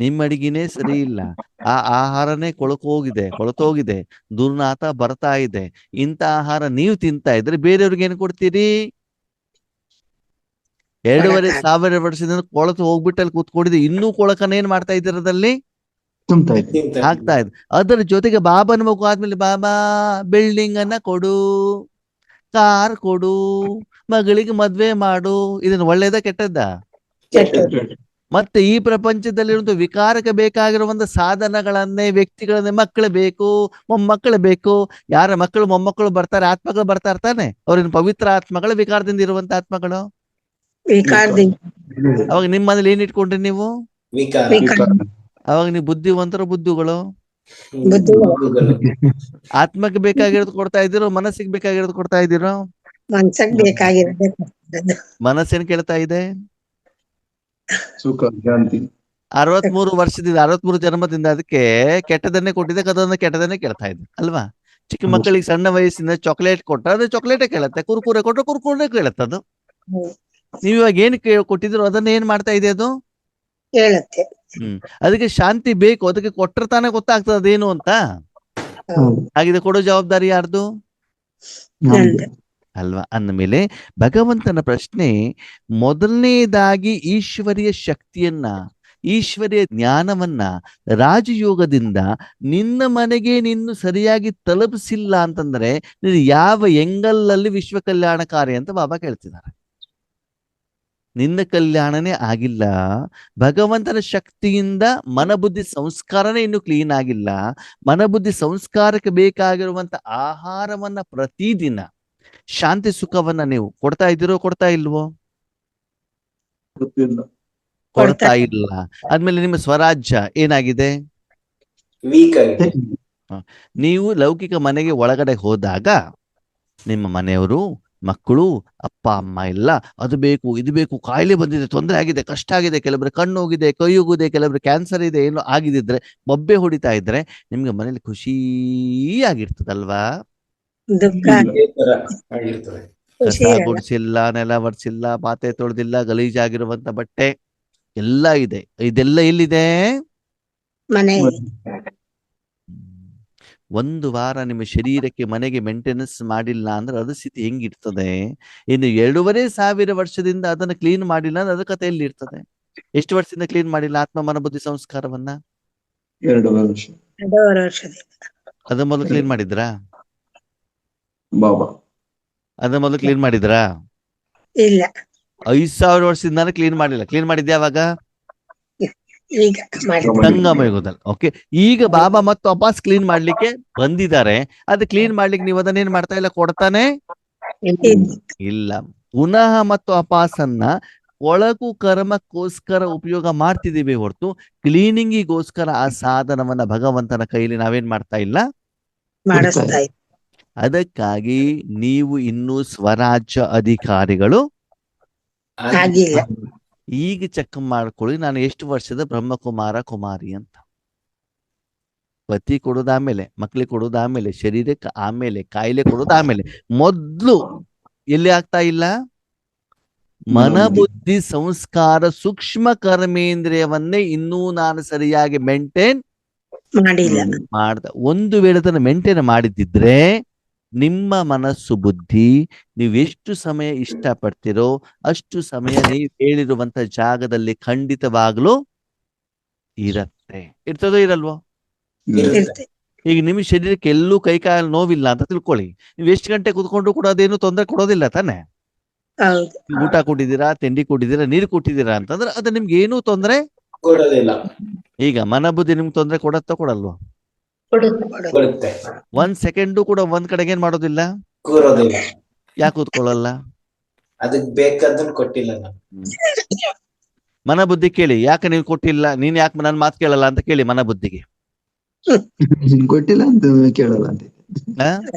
ನಿಮ್ಮ ಅಡಿಗೆನೇ ಸರಿ ಇಲ್ಲ, ಆ ಆಹಾರನೇ ಕೊಳತೋಗಿದೆ, ದುರ್ನಾತ ಬರ್ತಾ ಇದೆ. ಇಂಥ ಆಹಾರ ನೀವು ತಿಂತಾ ಇದ್ರೆ ಬೇರೆಯವ್ರಿಗೆ ಏನ್ ಕೊಡ್ತೀರಿ? 2,500 ವರ್ಷದಿಂದ ಕೊಳತು ಹೋಗ್ಬಿಟ್ಟಲ್ಲಿ ಕೂತ್ಕೊಂಡಿದೆ, ಇನ್ನೂ ಕೊಳಕನ ಏನ್ ಮಾಡ್ತಾ ಇದ್ದೀರದಲ್ಲಿ? ತುಂಬ್ತಾ ಇದ್ದೀವಿ. ಆಗ್ತಾ ಇದೆ. ಅದರ ಜೊತೆಗೆ ಬಾಬನ ಮಗು ಆದ್ಮೇಲೆ ಬಾಬಾ ಬಿಲ್ಡಿಂಗ್ ಅನ್ನ ಕೊಡು, ಕಾರ್ ಕೊಡು, ಮಗಳಿಗೆ ಮದ್ವೆ ಮಾಡು. ಇದನ್ನ ಒಳ್ಳೇದ ಕೆಟ್ಟದ್ದ? ಮತ್ತೆ ಈ ಪ್ರಪಂಚದಲ್ಲಿರುವಂತ ವಿಕಾರಕ್ಕೆ ಬೇಕಾಗಿರುವಂತ ಸಾಧನಗಳನ್ನೇ, ವ್ಯಕ್ತಿಗಳನ್ನೇ, ಮಕ್ಕಳು ಬೇಕು, ಮೊಮ್ಮಕ್ಕಳು ಬೇಕು. ಯಾರ ಮಕ್ಕಳು ಮೊಮ್ಮಕ್ಕಳು ಬರ್ತಾರೆ, ಆತ್ಮಗಳು ಬರ್ತಾ ಇರ್ತಾನೆ, ಅವ್ರಿನ ಪವಿತ್ರ ಆತ್ಮಗಳು, ವಿಕಾರದಿಂದ ಇರುವಂತ ಆತ್ಮಗಳು. ಅವಾಗ ನಿಮ್ಮ ಮನೇಲಿ ಏನ್ ಇಟ್ಕೊಂಡ್ರಿ ನೀವು? ಅವಾಗ ನೀವು ಬುದ್ಧಿವಂತರ ಬುದ್ಧಿಗಳು. ಆತ್ಮಕ್ಕೆ ಬೇಕಾಗಿರೋದು ಕೊಡ್ತಾ ಇದ್ದೀರೋ, ಮನಸ್ಸಿಗೆ ಬೇಕಾಗಿರೋದು ಕೊಡ್ತಾ ಇದ್ದೀರೋ? ಮನಸ್ಸೇನ್ ಕೇಳ್ತಾ ಇದೆ? ಸುಖ ಶಾಂತಿ. 63 ವರ್ಷದಿಂದ 63 ಜನ್ಮದಿಂದ ಅದಕ್ಕೆ ಕೆಟ್ಟದನ್ನೇ ಕೊಟ್ಟಿದೆ, ಅದನ್ನ ಕೆಟ್ಟದನ್ನೇ ಕೇಳ್ತಾ ಇದೆ ಅಲ್ವಾ? ಚಿಕ್ಕ ಮಕ್ಕಳಿಗೆ ಸಣ್ಣ ವಯಸ್ಸಿನ ಚಾಕ್ಲೇಟ್ ಕೊಟ್ಟ ಅದು ಚಾಕ್ಲೇಟೇ ಕೇಳುತ್ತೆ, ಕುರ್ಕುರೆ ಕೊಟ್ರೆ ಕುರ್ಕುರೆ ಕೇಳುತ್ತೆ ಅದು. ನೀವ್ ಇವಾಗ ಏನ್ ಕೊಟ್ಟಿದ್ರು ಅದನ್ನ ಏನ್ ಮಾಡ್ತಾ ಇದೆ ಅದು? ಹೇಳುತ್ತೆ. ಅದಕ್ಕೆ ಶಾಂತಿ ಬೇಕು, ಅದಕ್ಕೆ ಕೊಟ್ಟರೆ ತಾನೇ ಗೊತ್ತಾಗ್ತದೆ ಅದೇನು ಅಂತ. ಹಾಗಿದೆ ಕೊಡೋ ಜವಾಬ್ದಾರಿ ಯಾರ್ದು? ಅಲ್ವಾ? ಅಂದಮೇಲೆ ಭಗವಂತನ ಪ್ರಶ್ನೆ ಮೊದಲನೇದಾಗಿ ಈಶ್ವರಿಯ ಶಕ್ತಿಯನ್ನ, ಈಶ್ವರಿಯ ಜ್ಞಾನವನ್ನ ರಾಜಯೋಗದಿಂದ ನಿನ್ನ ಮನೆಗೆ ನಿನ್ನು ಸರಿಯಾಗಿ ತಲುಪಿಸಿಲ್ಲ ಅಂತಂದ್ರೆ ನೀನು ಯಾವ ಎಂಗಲ್ಲಲ್ಲಿ ವಿಶ್ವ ಕಲ್ಯಾಣಕಾರಿ ಅಂತ ಬಾಬಾ ಕೇಳ್ತಿದ್ದಾರೆ. ನಿನ್ನ ಕಲ್ಯಾಣನೇ ಆಗಿಲ್ಲ. ಭಗವಂತನ ಶಕ್ತಿಯಿಂದ ಮನಬುದ್ಧಿ ಸಂಸ್ಕಾರನೇ ಇನ್ನು ಕ್ಲೀನ್ ಆಗಿಲ್ಲ. ಮನಬುದ್ಧಿ ಸಂಸ್ಕಾರಕ್ಕೆ ಬೇಕಾಗಿರುವಂತ ಆಹಾರವನ್ನ ಪ್ರತಿದಿನ, ಶಾಂತಿ ಸುಖವನ್ನ ನೀವು ಕೊಡ್ತಾ ಇದ್ದೀರೋ ಕೊಡ್ತಾ ಇಲ್ವೋ? ಕೊಡ್ತಾ ಇಲ್ಲ. ಆದ್ಮೇಲೆ ನಿಮ್ಮ ಸ್ವರಾಜ್ಯ ಏನಾಗಿದೆ? ನೀವು ಲೌಕಿಕ ಮನೆಗೆ ಒಳಗಡೆ ಹೋದಾಗ ನಿಮ್ಮ ಮನೆಯವರು, ಮಕ್ಕಳು, ಅಪ್ಪ ಅಮ್ಮ ಇಲ್ಲ, ಅದು ಬೇಕು ಇದು ಬೇಕು, ಕಾಯಿಲೆ ಬಂದಿದೆ, ತೊಂದರೆ ಆಗಿದೆ, ಕಷ್ಟ ಆಗಿದೆ, ಕೆಲವೊಬ್ರು ಕಣ್ಣು ಹೋಗಿದೆ, ಕೈ ಹೋಗಿದೆ, ಕೆಲವೊಬ್ರು ಕ್ಯಾನ್ಸರ್ ಇದೆ, ಏನೋ ಆಗಿದ್ರೆ ಬೊಬ್ಬೆ ಹೊಡಿತಾ ಇದ್ರೆ ನಿಮ್ಗೆ ಮನೇಲಿ ಖುಷಿಯಾಗಿರ್ತದಲ್ವಾ? ಕಸ ಗುಡಿಸಿಲ್ಲ, ನೆಲ ಒರೆಸಿಲ್ಲ, ಪಾತ್ರೆ ತೊಳೆದಿಲ್ಲ, ಗಲೀಜಾಗಿರುವಂತ ಬಟ್ಟೆ ಎಲ್ಲ ಇದೆ. ಇದೆಲ್ಲ ಎಲ್ಲಿದೆ? ಒಂದು ವಾರ ನಿಮ್ಮ ಶರೀರಕ್ಕೆ, ಮನೆಗೆ ಮೇಂಟೆನೆನ್ಸ್ ಮಾಡಿಲ್ಲ ಅಂದ್ರೆ ಅದು ಸ್ಥಿತಿ ಹೆಂಗಿರ್ತದೆ? ಇನ್ನು 2,500 ವರ್ಷದಿಂದ ಅದನ್ನ ಕ್ಲೀನ್ ಮಾಡಿಲ್ಲ ಅಂದ್ರೆ ಅದ ಕಥೆ ಎಲ್ಲಿ ಇರ್ತದೆ? ಎಷ್ಟು ವರ್ಷದಿಂದ ಕ್ಲೀನ್ ಮಾಡಿಲ್ಲ ಆತ್ಮ ಮನ ಬುದ್ಧಿ ಸಂಸ್ಕಾರವನ್ನ? 2 ವರ್ಷ. ಅದ ಮೊದಲು ಕ್ಲೀನ್ ಮಾಡಿದ್ರಾ? ಬಾಬಾ ಅದ ಮೊದಲು ಕ್ಲೀನ್ ಮಾಡಿದ್ರಾ? ಇಲ್ಲ. 5,000 ವರ್ಷದಿಂದ ಕ್ಲೀನ್ ಮಾಡಿಲ್ಲ. ಕ್ಲೀನ್ ಮಾಡಿದ್ದೆ ಯಾವಾಗ? ಈಗ ಸಂಗಮ ಯುಗದಲ್ಲಿ. ಓಕೆ, ಈಗ ಬಾಬಾ ಮತ್ತು ವಾಪಸ್ ಕ್ಲೀನ್ ಮಾಡ್ಲಿಕ್ಕೆ ಬಂದಿದ್ದಾರೆ. ಅದು ಕ್ಲೀನ್ ಮಾಡ್ಲಿಕ್ಕೆ ನೀವು ಅದನ್ನೇನ್ ಮಾಡ್ತಾ ಇಲ್ಲ, ಕೊಡ್ತಾನೆ ಇಲ್ಲ. ಪುನಃ ಮತ್ತು ವಾಪಸ್ಸನ್ನ ಒಳಗು ಕರ್ಮಕ್ಕೋಸ್ಕರ ಉಪಯೋಗ ಮಾಡ್ತಿದೀವಿ ಹೊರತು ಕ್ಲೀನಿಂಗಿಗೋಸ್ಕರ ಆ ಸಾಧನವನ್ನ ಭಗವಂತನ ಕೈಲಿ ನಾವೇನ್ ಮಾಡ್ತಾ ಇಲ್ಲ, ಮಾಡಿಸ್ತಾ ಇದ್ದೀವಿ. ಅದಕ್ಕಾಗಿ ನೀವು ಇನ್ನೂ ಸ್ವರಾಜ್ಯ ಅಧಿಕಾರಿಗಳು ಆಗಿಲ್ಲ. ಈಗ ಚೆಕ್ ಮಾಡ್ಕೊಳ್ಳಿ, ನಾನು ಎಷ್ಟು ವರ್ಷದ ಬ್ರಹ್ಮಕುಮಾರ ಕುಮಾರಿ ಅಂತ. ಪತಿ ಕೊಡೋದಾಮೇಲೆ, ಮಕ್ಳಿಗೆ ಕೊಡೋದಾಮೇಲೆ, ಶರೀರಕ್ಕೆ ಆಮೇಲೆ, ಕಾಯಿಲೆ ಕೊಡೋದಾಮೇಲೆ, ಮೊದ್ಲು ಎಲ್ಲಿ ಆಗ್ತಾ ಇಲ್ಲ? ಮನಬುದ್ಧಿ ಸಂಸ್ಕಾರ ಸೂಕ್ಷ್ಮ ಕರ್ಮೇಂದ್ರಿಯವನ್ನೇ ಇನ್ನೂ ನಾನು ಸರಿಯಾಗಿ ಮೇಂಟೈನ್ ಮಾಡಿಲ್ಲ. ಮಾಡ್ದ. ಒಂದು ವೇಳೆ ಅದನ್ನು ಮೇಂಟೈನ್ ಮಾಡಿದ್ದಿದ್ರೆ ನಿಮ್ಮ ಮನಸ್ಸು ಬುದ್ಧಿ ನೀವೆಷ್ಟು ಸಮಯ ಇಷ್ಟಪಡ್ತೀರೋ ಅಷ್ಟು ಸಮಯ ನೀವು ಹೇಳಿರುವಂತ ಜಾಗದಲ್ಲಿ ಖಂಡಿತವಾಗ್ಲೂ ಇರತ್ತೆ. ಇರ್ತದೋ ಇರಲ್ವೋ? ಇರುತ್ತೆ. ಈಗ ನಿಮ್ಮ ಶರೀರಕ್ಕೆ ಎಲ್ಲೂ ಕೈ ಕಾಲು ನೋವಿಲ್ಲ ಅಂತ ತಿಳ್ಕೊಳ್ಳಿ, ನೀವು ಎಷ್ಟು ಗಂಟೆ ಕುತ್ಕೊಂಡು ಕೂಡ ಅದೇನು ತೊಂದರೆ ಕೊಡೋದಿಲ್ಲ ತಾನೆ. ಹೌದು. ಊಟ ಕೊಟ್ಟಿದ್ದೀರಾ, ತಿಂಡಿ ಕೊಟ್ಟಿದ್ದೀರಾ, ನೀರು ಕೊಟ್ಟಿದ್ದೀರಾ ಅಂತಂದ್ರೆ ಅದು ನಿಮ್ಗೆ ಏನೂ ತೊಂದರೆ. ಕೊಡೋದಿಲ್ಲ. ಈಗ ಮನ ಬುದ್ಧಿ ನಿಮ್ಗೆ ತೊಂದರೆ ಕೊಡತ್ತೋ ಕೊಡಲ್ವೋ? ಕೊಡುತ್ತೆ. 1 ಸೆಕೆಂಡು ಕೂಡ ಒಂದ್ ಕಡೆಗೆ ಏನ್ ಮಾಡೋದಿಲ್ಲ, ಕೂರೋದಿಲ್ಲ. ಯಾಕೆ ಕೂತ್ಕೊಳ್ಳಲ್ಲ? ಅದಕ್ ಬೇಕಾದನ್ ಕೊಟ್ಟಿಲ್ಲ ನಾನು. ಮನ ಬುದ್ಧಿ ಕೇಳಿ, ಯಾಕೆ ನೀವು ಕೊಟ್ಟಿಲ್ಲ, ನೀನ್ ಯಾಕೆ ನನ್ನ ಮಾತು ಕೇಳಲ್ಲ ಅಂತ ಕೇಳಿ ಮನ ಬುದ್ಧಿಗೆ. ಕೊಟ್ಟಿಲ್ಲ ಅಂತ ಕೇಳಲ್ಲ ಅಂತ. ಆ?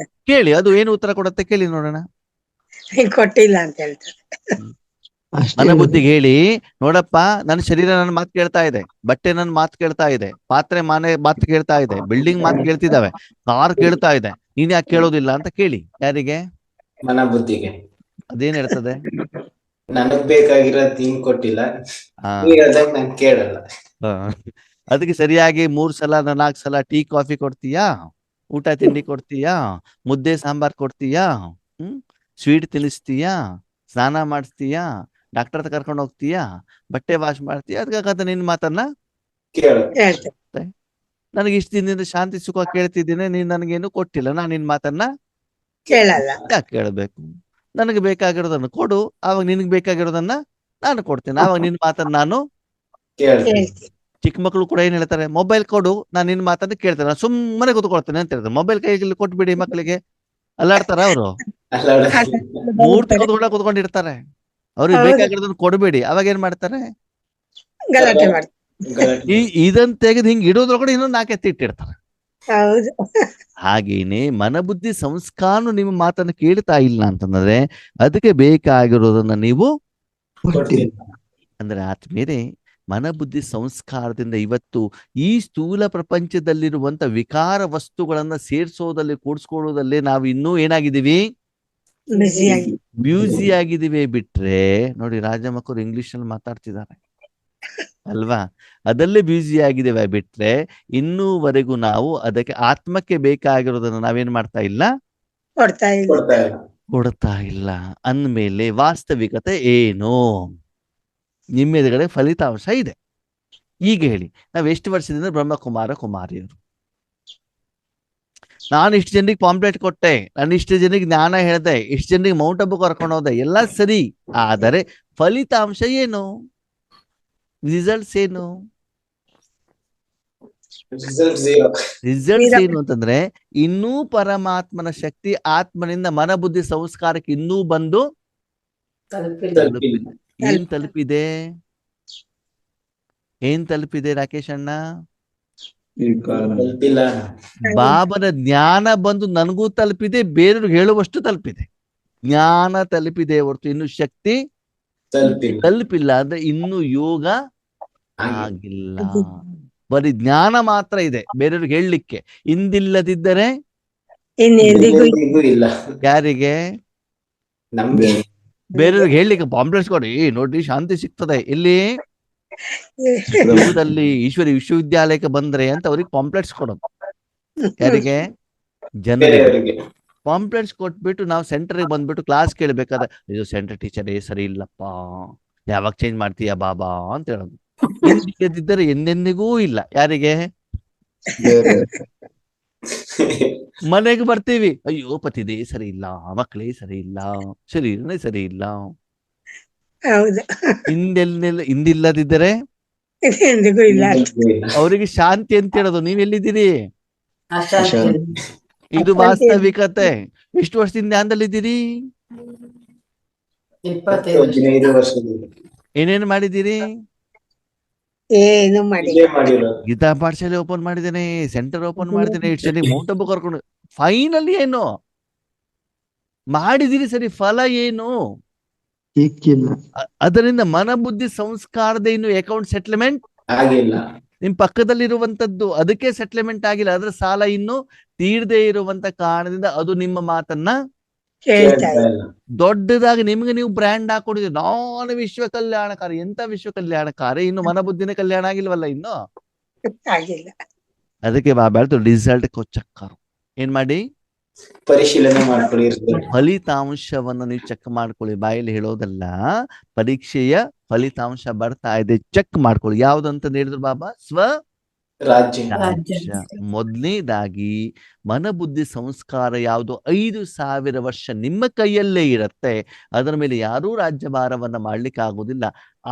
ಕೇಳಿ, ಅದು ಏನು ಉತ್ತರ ಕೊಡುತ್ತೆ ಕೇಳಿ ನೋಡೋಣ. ಕೊಟ್ಟಿಲ್ಲ ಅಂತ ಹೇಳ್ತಾರೆ. ಅಷ್ಟೇ ಮನ ಹೇಳೋದು. ಬುದ್ಧಿಗೆ ಹೇಳಿ, ನೋಡಪ್ಪ ನನ್ನ ಶರೀರ ನನ್ನ ಮಾತು ಕೇಳ್ತಾ ಇದೆ, ಬಟ್ಟೆ ನನ್ನ ಮಾತು ಕೇಳ್ತಾ ಇದೆ, ಪಾತ್ರೆ ಮನೆ ಮಾತು ಕೇಳ್ತಾ ಇದೆ, ಬಿಲ್ಡಿಂಗ್ ಮಾತು ಕೇಳ್ತಿದ್ದಾವೆ, ಕಾರ್ ಕೇಳ್ತಾ ಇದೆ, ನೀನ್ ಯಾಕೆ ಕೇಳೋದಿಲ್ಲ ಅಂತ ಕೇಳಿ. ಯಾರಿಗೆ? ಮನ ಬುದ್ಧಿಗೆ. ಅದೇನ್ ಹೇಳ್ತದೆ? ನನಗ್ ಬೇಕಾಗಿರೋದ್ ನೀನ್ ಕೊಟ್ಟಿಲ್ಲ, ಹಾ ನೀಡೋದಾಗ ನಾನ್ ಕೇಳಲ್ಲ. ಅದಕ್ಕೆ ಸರಿಯಾಗಿ 3 ಸಲ 4 ಸಲ ಟೀ ಕಾಫಿ ಕೊಡ್ತೀಯಾ, ಊಟ ತಿಂಡಿ ಕೊಡ್ತೀಯಾ, ಮುದ್ದೆ ಸಾಂಬಾರ್ ಕೊಡ್ತೀಯಾ, ಸ್ವೀಟ್ ತಿನ್ನಿಸ್ತೀಯಾ, ಸ್ನಾನ ಮಾಡಿಸ್ತೀಯಾ, ಡಾಕ್ಟರ್ ಹತ್ರ ಕರ್ಕೊಂಡು ಹೋಗ್ತೀಯಾ, ಬಟ್ಟೆ ವಾಶ್ ಮಾಡ್ತೀಯಾ, ಅದಕ್ಕಾಗತ್ತ ನಿನ್ ಮಾತನ್ನ ಕೇಳು. ಹೇಳ್ತಾರೆ. ನನಗೆ ಇಷ್ಟ ದಿನದಿಂದ ಶಾಂತಿ ಸುಖ ಕೇಳ್ತಿದ್ದೀನಿ, ನೀನ್ ನನಗೇನು ಕೊಟ್ಟಿಲ್ಲ, ನಾನು ನಿನ್ ಮಾತನ್ನ ಕೇಳಲ್ಲ. ಯಾಕೆ ಕೇಳಬೇಕು? ನನಗೆ ಬೇಕಾಗಿರೋದನ್ನ ಕೊಡು, ಆವಾಗ ನಿನಗೆ ಬೇಕಾಗಿರೋದನ್ನ ನಾನು ಕೊಡ್ತೀನಿ, ಆವಾಗ ನಿನ್ ಮಾತನ್ನ ನಾನು ಕೇಳ್ತೀನಿ. ಹೇಳ್ತೀನಿ. ಚಿಕ್ಕ ಮಕ್ಕಳು ಕೂಡ ಏನ್ ಹೇಳ್ತಾರೆ, ಮೊಬೈಲ್ ಕೊಡು, ನಾನು ನಿನ್ ಮಾತನ್ನ ಕೇಳ್ತೇನೆ, ನಾನು ಸುಮ್ಮನೆ ಕೂತ್ಕೊಳ್ತೇನೆ ಅಂತ ಹೇಳ್ತಾರೆ. ಮೊಬೈಲ್ ಕೈಗೆ ಕೊಟ್ಬಿಡಿ ಮಕ್ಕಳಿಗೆ, ಅಲ್ಲಾಡ್ತಾರ ಅವರು, ಮೂರ್ತಿ ಕೂತ್ಕೊಂಡಿರ್ತಾರೆ. ಅವ್ರಿಗೆ ಹೌದು. ಬೇಕಾಗಿರೋದನ್ನ ಕೊಡ್ಬೇಡಿ, ಅವಾಗ ಏನ್ ಮಾಡ್ತಾರೆ, ಗಲಾಟೆ ಮಾಡ್ತಾರೆ. ಇದನ್ ತೆಗೆದು ಹಿಂಗ್ ಇಡೋದ್ರೊಳಗಡೆ ಇನ್ನೊಂದು 4 ಎತ್ತಿ ಇಟ್ಟಿರ್ತಾರೆ. ಹೌದು. ಹಾಗೇನೆ ಮನಬುದ್ಧಿ ಸಂಸ್ಕಾರ ನಿಮ್ಮ ಮಾತನ್ನು ಕೇಳ್ತಾ ಇಲ್ಲ ಅಂತಂದ್ರೆ ಅದಕ್ಕೆ ಬೇಕಾಗಿರೋದನ್ನ ನೀವು ಕೊಟ್ಟಿಲ್ಲ. ಅಂದ್ರೆ ಆತ್ಮೀಯರೇ, ಮನಬುದ್ಧಿ ಸಂಸ್ಕಾರದಿಂದ ಇವತ್ತು ಈ ಸ್ಥೂಲ ಪ್ರಪಂಚದಲ್ಲಿರುವಂತ ವಿಕಾರ ವಸ್ತುಗಳನ್ನ ಸೇರ್ಸೋದಲ್ಲಿ ಕೂಡಿಸ್ಕೊಳ್ಳೋದಲ್ಲೇ ನಾವು ಇನ್ನೂ ಏನಾಗಿದ್ದೀವಿ, ಬಿಸಿಯಾಗಿ. ಬ್ಯೂಸಿ ಆಗಿದ್ದೀವಿ. ಬಿಟ್ರೆ ನೋಡಿ, ರಾಜಮಕ್ಕರು ಇಂಗ್ಲಿಷ್ ಅಲ್ಲಿ ಮಾತಾಡ್ತಿದ್ದಾರೆ ಅಲ್ವಾ, ಅದಲ್ಲೇ ಬ್ಯೂಸಿ ಆಗಿದ್ದೇವೆ. ಬಿಟ್ರೆ ಇನ್ನೂವರೆಗೂ ನಾವು ಅದಕ್ಕೆ ಆತ್ಮಕ್ಕೆ ಬೇಕಾಗಿರೋದನ್ನ ನಾವೇನ್ ಮಾಡ್ತಾ ಇಲ್ಲ, ಕೊಡ್ತಾ ಇಲ್ಲ. ಅಂದ್ಮೇಲೆ ವಾಸ್ತವಿಕತೆ ಏನು? ನಿಮ್ಮ ಎದುರುಗಡೆ ಫಲಿತಾಂಶ ಇದೆ. ಈಗ ಹೇಳಿ, ನಾವ್ ಎಷ್ಟು ವರ್ಷದಿಂದ ಬ್ರಹ್ಮಕುಮಾರ ಕುಮಾರಿಯರು, ನಾನು ಇಷ್ಟು ಜನರಿಗೆ ಪಾಂಪ್ಲೆಟ್ ಕೊಟ್ಟೆ, ನಾನು ಇಷ್ಟು ಜನರಿಗೆ ಜ್ಞಾನ ಹೇಳ್ದೆ, ಇಷ್ಟು ಜನರಿಗೆ ಮೌಂಟ್ ಅಬು ಕರ್ಕೊಂಡು ಹೋದೆ, ಎಲ್ಲ ಸರಿ. ಆದರೆ ಫಲಿತಾಂಶ ಏನು, ರಿಸಲ್ಟ್ಸ್ ಏನು? ರಿಸಲ್ಟ್ಸ್ ಏನು ಅಂತಂದ್ರೆ ಇನ್ನೂ ಪರಮಾತ್ಮನ ಶಕ್ತಿ ಆತ್ಮನಿಂದ ಮನಬುದ್ಧಿ ಸಂಸ್ಕಾರಕ್ಕೆ ಇನ್ನೂ ಬಂದು ತಲುಪಿದೆ. ಏನ್ ತಲುಪಿದೆ? ಏನ್ ತಲುಪಿದೆ ರಾಕೇಶ್ ಅಣ್ಣ? ಬಾಬನ ಜ್ಞಾನ ಬಂದು ನನಗೂ ತಲುಪಿದೆ, ಬೇರೆಯವ್ರಿಗೆ ಹೇಳುವಷ್ಟು ತಲುಪಿದೆ. ಜ್ಞಾನ ತಲುಪಿದೆ ಹೊರತು ಇನ್ನು ಶಕ್ತಿ ತಲುಪಿಲ್ಲ. ಅಂದ್ರೆ ಇನ್ನು ಯೋಗ ಆಗಿಲ್ಲ, ಬರೀ ಜ್ಞಾನ ಮಾತ್ರ ಇದೆ ಬೇರೆಯವ್ರಿಗೆ ಹೇಳಲಿಕ್ಕೆ. ಇಂದಿಲ್ಲದಿದ್ದರೆ ಇಲ್ಲ. ಯಾರಿಗೆ? ನಮ್ಗೆ ಬೇರೆಯವ್ರಿಗೆ ಹೇಳಲಿಕ್ಕೆ ಪಾಂಪ್ಲೆಟ್ಸ್ ಕೊಡಿ, ನೋಡ್ರಿ ಶಾಂತಿ ಸಿಗ್ತದೆ. ಇಲ್ಲಿ ಯುಗದಲ್ಲಿ ಈಶ್ವರಿ ವಿಶ್ವವಿದ್ಯಾಲಯಕ್ಕೆ ಬಂದ್ರೆ ಅಂತ ಅವ್ರಿಗೆ ಪಾಂಪ್ಲೆಟ್ಸ್ ಕೊಡೋದು. ಯಾರಿಗೆ? ಜನರಿಗೆ. ಪಾಂಪ್ಲೆಟ್ಸ್ ಕೊಟ್ಬಿಟ್ಟು ನಾವು ಸೆಂಟರ್ಗೆ ಬಂದ್ಬಿಟ್ಟು ಕ್ಲಾಸ್ ಕೇಳಬೇಕಾದ್ರೆ, ಇದು ಸೆಂಟರ್ ಟೀಚರೇ ಸರಿ ಇಲ್ಲಪ್ಪ, ಯಾವಾಗ ಚೇಂಜ್ ಮಾಡ್ತೀಯಾ ಬಾಬಾ ಅಂತ ಹೇಳೋದು. ಇಲ್ಲದಿದ್ದರೆ ಎಂದೆಂದಿಗೂ ಇಲ್ಲ. ಯಾರಿಗೆ? ಮನೆಗೆ ಬರ್ತೀವಿ, ಅಯ್ಯೋ ಪತಿದೇ ಸರಿ ಇಲ್ಲ, ಮಕ್ಕಳೇ ಸರಿ ಇಲ್ಲ, ಶರೀರನೇ ಸರಿ ಇಲ್ಲ. ಇಂದಿಲ್ಲದಿದ್ದರೆ ಅವರಿಗೆ ಶಾಂತಿ ಅಂತ ಹೇಳೋದು. ನೀವೆಲ್ಲಿದ್ದೀರಿ? ಇದು ವಾಸ್ತವಿಕತೆ. ಎಷ್ಟು ವರ್ಷದಿಂದ ಧ್ಯಾನದಲ್ಲಿದ್ದೀರಿ? 25 ವರ್ಷದಿಂದ. ಏನೇನು ಮಾಡಿದ್ದೀರಿ? ಏನು ಮಾಡಿಲ್ಲ. ಗೀತಾ ಪಾಠಶಾಲೆ ಓಪನ್ ಮಾಡಿದ್ದೇನೆ, ಸೆಂಟರ್ ಓಪನ್ ಮಾಡಿದ್ದೇನೆ, ಇಷ್ಟು ಜನ ಮೌಂಟ್ ಅಬು ಕರ್ಕೊಂಡು. ಫೈನಲಿ ಏನು ಮಾಡಿದಿರಿ? ಸರಿ, ಫಲ ಏನು? ಅದರಿಂದ ಮನಬುದ್ಧಿ ಸಂಸ್ಕಾರದ ಇನ್ನು ಅಕೌಂಟ್ ಸೆಟ್ಲ್ಮೆಂಟ್ ಆಗಿಲ್ಲ. ನಿಮ್ ಪಕ್ಕದಲ್ಲಿರುವಂತದ್ದು ಅದಕ್ಕೆ ಸೆಟ್ಲ್ಮೆಂಟ್ ಆಗಿಲ್ಲ. ಅದ್ರ ಸಾಲ ಇನ್ನು ತೀರದೇ ಇರುವಂತ ಕಾರಣದಿಂದ ಅದು ನಿಮ್ಮ ಮಾತನ್ನ ದೊಡ್ಡದಾಗಿ ನಿಮ್ಗೆ ನೀವು ಬ್ರ್ಯಾಂಡ್ ಹಾಕೊಂಡಿದ್ದೀರಿ, ನಾನು ವಿಶ್ವ ಕಲ್ಯಾಣಕಾರಿ. ಎಂತ ವಿಶ್ವ ಕಲ್ಯಾಣಕಾರಿ? ಇನ್ನು ಮನಬುದ್ಧಿನ ಕಲ್ಯಾಣ ಆಗಿಲ್ವಲ್ಲ ಇನ್ನು. ಅದಕ್ಕೆ ಬಾಬಾ ರಿಸಲ್ಟ್ ಕೊಚ್ಚಕ್ಕಾರು. ಏನ್ ಮಾಡಿ? ಪರಿಶೀಲನೆ ಮಾಡ್ಕೊಳ್ಳಿ ಇರ್ತದೆ. ಫಲಿತಾಂಶವನ್ನ ನೀವು ಚೆಕ್ ಮಾಡ್ಕೊಳ್ಳಿ, ಬಾಯಲ್ಲಿ ಹೇಳೋದಲ್ಲ. ಪರೀಕ್ಷೆಯ ಫಲಿತಾಂಶ ಬರ್ತಾ ಇದೆ, ಚೆಕ್ ಮಾಡ್ಕೊಳ್ಳಿ. ಯಾವ್ದಂತ ಹೇಳಿದ್ರು ಬಾಬಾ? ರಾಜ್ಯ ರಾಜ್ಯ. ಮೊದಲನೇದಾಗಿ ಮನಬುದ್ಧಿ ಸಂಸ್ಕಾರ ಯಾವುದು 5,000 ವರ್ಷ ನಿಮ್ಮ ಕೈಯಲ್ಲೇ ಇರತ್ತೆ. ಅದರ ಮೇಲೆ ಯಾರೂ ರಾಜ್ಯಭಾರವನ್ನ ಮಾಡ್ಲಿಕ್ಕೆ ಆಗುದಿಲ್ಲ.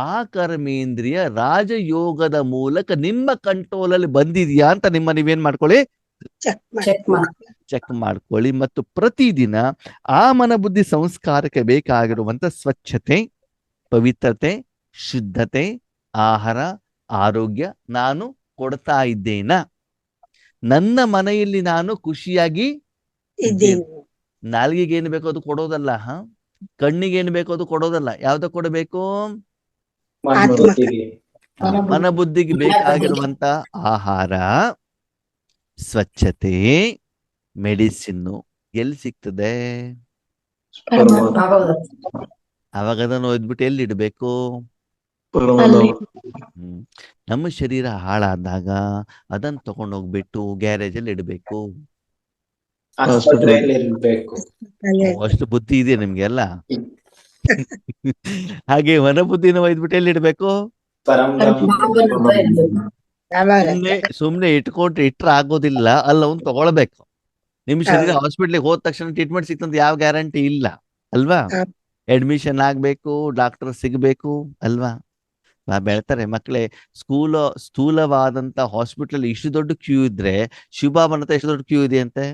ಆ ಕರ್ಮೇಂದ್ರಿಯ ರಾಜಯೋಗದ ಮೂಲಕ ನಿಮ್ಮ ಕಂಟ್ರೋಲ್ ಅಲ್ಲಿ ಬಂದಿದ್ಯಾ ಅಂತ ನೀವೇನ್ ಮಾಡ್ಕೊಳ್ಳಿ, ಚೆಕ್ ಮಾಡ್ಕೊಳ್ಳಿ. ಮತ್ತು ಪ್ರತಿದಿನ ಆ ಮನಬುದ್ಧಿ ಸಂಸ್ಕಾರಕ್ಕೆ ಬೇಕಾಗಿರುವಂತ ಸ್ವಚ್ಛತೆ, ಪವಿತ್ರತೆ, ಶುದ್ಧತೆ, ಆಹಾರ, ಆರೋಗ್ಯ ನಾನು ಕೊಡ್ತಾ ಇದ್ದೇನಾ? ನನ್ನ ಮನೆಯಲ್ಲಿ ನಾನು ಖುಷಿಯಾಗಿ ಇದ್ದೀನಿ. ನಾಲ್ಗೆಗೆ ಏನು ಬೇಕೋ ಅದು ಕೊಡೋದಲ್ಲ, ಕಣ್ಣಿಗೆ ಏನು ಬೇಕೋ ಅದು ಕೊಡೋದಲ್ಲ. ಯಾವ್ದು ಕೊಡಬೇಕು? ಮನಬುದ್ಧಿಗೆ ಬೇಕಾಗಿರುವಂತ ಆಹಾರ, ಸ್ವಚ್ಛತೆ, ಮೆಡಿಸಿನ್ ಎಲ್ಲಿ ಸಿಗ್ತದೆ? ಅವಾಗ ಅದನ್ನು ಓದ್ಬಿಟ್ಟು ಎಲ್ಲಿ ಇಡ್ಬೇಕು? ನಮ್ಮ ಶರೀರ ಹಾಳಾದಾಗ ಅದನ್ನ ತಗೊಂಡೋಗ್ಬಿಟ್ಟು ಗ್ಯಾರೇಜ್ ಅಲ್ಲಿ ಇಡ್ಬೇಕು. ಅಷ್ಟು ಬುದ್ಧಿ ಇದೆ ನಿಮ್ಗೆ ಎಲ್ಲ. ಹಾಗೆ ಮನಬುದ್ಧಿನ ಒಯ್ದ್ಬಿಟ್ಟು ಎಲ್ಲಿ ಇಡ್ಬೇಕು? ಸುಮ್ನೆ ಇಟ್ರೆ ಆಗೋದಿಲ್ಲ, ಅಲ್ಲ ಅವ್ನು ತಗೊಳ್ಬೇಕು. ನಿಮ್ ಶರೀರ ಹಾಸ್ಪಿಟ್ಲಿಗೆ ಹೋದ ತಕ್ಷಣ ಟ್ರೀಟ್ಮೆಂಟ್ ಸಿಕ್ತಂತ ಯಾವ ಗ್ಯಾರಂಟಿ ಇಲ್ಲ ಅಲ್ವಾ? ಅಡ್ಮಿಷನ್ ಆಗ್ಬೇಕು, ಡಾಕ್ಟರ್ ಸಿಗ್ಬೇಕು ಅಲ್ವಾ? ಬೆಳ್ತಾರೆ ಮಕ್ಕಳೇ. ಸ್ಥೂಲವಾದಂತ ಹಾಸ್ಪಿಟಲ್ ಇಷ್ಟು ದೊಡ್ಡ ಕ್ಯೂ ಇದ್ರೆ ಶಿವಬಾಬನ ಹತ್ರ ಎಷ್ಟು ದೊಡ್ಡ ಕ್ಯೂ ಇದೆ ಅಂತೆ?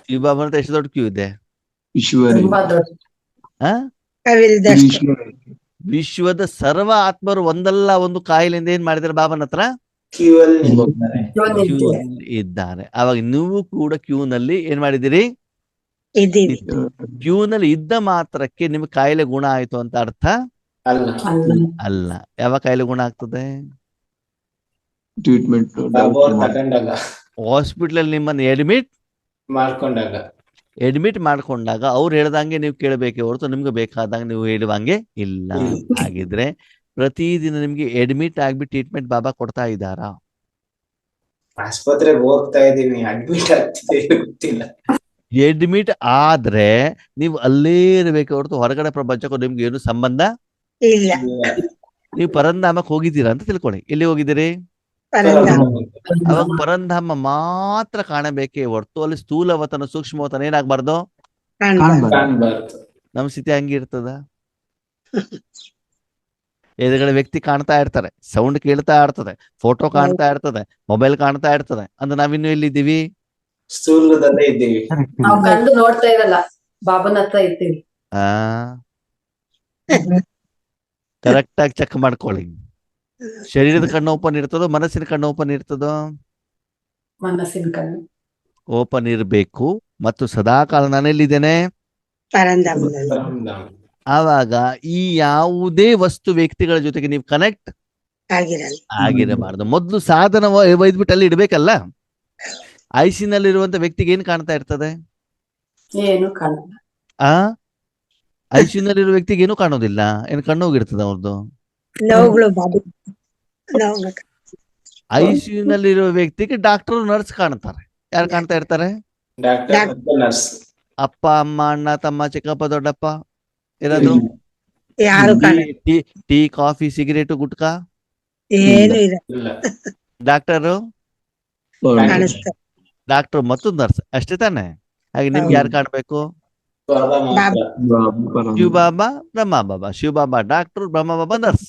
ಶಿವಬಾಬನ ಹತ್ರ ಎಷ್ಟು ದೊಡ್ಡ ಕ್ಯೂ ಇದೆ? ವಿಶ್ವದ ಸರ್ವ ಆತ್ಮರು ಒಂದಲ್ಲ ಒಂದು ಕಾಯಿಲೆಯಿಂದ ಏನ್ ಮಾಡಿದಾರೆ ಬಾಬನ ಹತ್ರ? ಕ್ಯೂ ಇದ್ದಾರೆ. ಅವಾಗ ನೀವು ಕೂಡ ಕ್ಯೂನಲ್ಲಿ ಏನ್ ಮಾಡಿದಿರಿ? ಕ್ಯೂನಲ್ಲಿ ಇದ್ದ ಮಾತ್ರಕ್ಕೆ ನಿಮ್ಗೆ ಕಾಯಿಲೆ ಗುಣ ಆಯ್ತು ಅಂತ ಅರ್ಥ ಅಲ್ಲ. ಯಾವ ಕಾಯಿಲೆ ಗುಣ ಆಗ್ತದೆ? ಹಾಸ್ಪಿಟಲ್ ನಿಮ್ಮನ್ನ ಅಡ್ಮಿಟ್ ಮಾಡ್ಕೊಂಡಾಗ ಅವ್ರು ಹೇಳ್ದಂಗೆ ನೀವು ಕೇಳಬೇಕೆ ಹೊರತು ನಿಮ್ಗೆ ಬೇಕಾದಂಗೆ ನೀವು ಹೇಳುವಂಗೆ ಇಲ್ಲ. ಹಾಗಿದ್ರೆ ಪ್ರತಿದಿನ ನಿಮ್ಗೆ ಅಡ್ಮಿಟ್ ಆಗ್ಬಿಟ್ಟು ಟ್ರೀಟ್ಮೆಂಟ್ ಬಾಬಾ ಕೊಡ್ತಾ ಇದ್ದಾರಾ? ಆಸ್ಪತ್ರೆಗೆ ಹೋಗ್ತಾ ಇದೀವಿ, ಅಡ್ಮಿಟ್ ಆಗ್ತಿದೆ ಗೊತ್ತಿಲ್ಲ. ಅಡ್ಮಿಟ್ ಆದ್ರೆ ನೀವು ಅಲ್ಲೇ ಇರ್ಬೇಕು ಹೊರತು ಹೊರಗಡೆ ಪ್ರಪಂಚಕ್ಕೂ ನಿಮ್ಗೆ ಏನು ಸಂಬಂಧ ಇಲ್ಲ. ನೀವು ಪರಂಧಾಮಕ್ಕೆ ಹೋಗಿದ್ದೀರಾ ಅಂತ ತಿಳ್ಕೊಳ್ಳಿ. ಎಲ್ಲಿ ಹೋಗಿದ್ದೀರಿ? ಅವಾಗ ಪರಂಧಾಮ ಮಾತ್ರ ಕಾಣಬೇಕೇ ಹೊರತು ಅಲ್ಲಿ ಸ್ಥೂಲವತನ ಸೂಕ್ಷ್ಮವತನ ಏನಾಗ್ಬಾರ್ದು. ನಮ್ ಸ್ಥಿತಿ ಹಂಗಿರ್ತದ. ಎದುರುಗಡೆ ವ್ಯಕ್ತಿ ಕಾಣ್ತಾ ಇರ್ತಾರೆ, ಸೌಂಡ್ ಕೇಳ್ತಾ ಇರ್ತದೆ, ಫೋಟೋ ಕಾಣ್ತಾ ಇರ್ತದೆ, ಮೊಬೈಲ್ ಕಾಣ್ತಾ ಇರ್ತದೆ, ಅಂದ್ರೆ ನಾವಿನ್ನು ಎಲ್ಲಿದ್ದೀವಿ? ಸ್ಥೂಲದಲ್ಲೇ ಇದ್ದೀವಿ. ನೋಡ್ತಾ ಇರಲ್ಲ, ಬಾಬನ ಹತ್ರ ಇದ್ದೀವಿ. ಕರೆಕ್ಟ್ ಆಗಿ ಚೆಕ್ ಮಾಡ್ಕೊಳ್ಳಿ. ಶರೀರದ ಕಣ್ಣು ಓಪನ್ ಇರ್ತದೋ, ಮನಸ್ಸಿನ ಕಣ್ಣು ಓಪನ್ ಇರ್ತದೋ? ಮನಸ್ಸಿನ ಕಣ್ಣು ಓಪನ್ ಇರಬೇಕು. ಮತ್ತು ಸದಾಕಾಲ ನಾನೆಲ್ಲಿದ್ದೇನೆ? ಆವಾಗ ಈ ಯಾವುದೇ ವಸ್ತು ವ್ಯಕ್ತಿಗಳ ಜೊತೆಗೆ ನೀವು ಕನೆಕ್ಟ್ ಆಗಿರಬಾರ್ದು. ಮೊದ್ಲು ಸಾಧನ ಒಯ್ದ್ಬಿಟ್ಟು ಅಲ್ಲಿ ಇಡ್ಬೇಕಲ್ಲ. ಐಸಿನಲ್ಲಿರುವಂತ ವ್ಯಕ್ತಿಗೆ ಏನ್ ಕಾಣ್ತಾ ಇರ್ತದೆ? ಏನು ಕಾಣಲ್ಲ. ಐಸಿನಲ್ಲಿರುವ ವ್ಯಕ್ತಿಗೆ ಏನು ಕಾಣೋದಿಲ್ಲ. ಏನ್ ಕಣ್ಣು ಹೋಗಿರ್ತದ ಅವ್ರದ್ದು? ಐಸಿಯುನಲ್ಲಿರುವ ವ್ಯಕ್ತಿಗೆ ಡಾಕ್ಟರ್, ನರ್ಸ್ ಕಾಣ್ತಾರೆ. ಯಾರು ಕಾಣ್ತಾ ಇರ್ತಾರೆ? ಅಪ್ಪ, ಅಮ್ಮ, ಅಣ್ಣ, ತಮ್ಮ, ಚಿಕ್ಕಪ್ಪ, ದೊಡ್ಡಪ್ಪ ಇರೋದು. Tea, coffee, cigarette, gutka doctor ಮತ್ತು ನರ್ಸ್ ಅಷ್ಟೇ ತಾನೆ. ಹಾಗೆ ನಿಮ್ಗೆ ಯಾರು ಕಾಣ್ಬೇಕು? ಶಿವಬಾಬಾ, ಬ್ರಹ್ಮ ಬಾಬಾ. ಶಿವಬಾಬಾ ಡಾಕ್ಟರ್, ಬ್ರಹ್ಮ ಬಾಬಾ ನರ್ಸ್.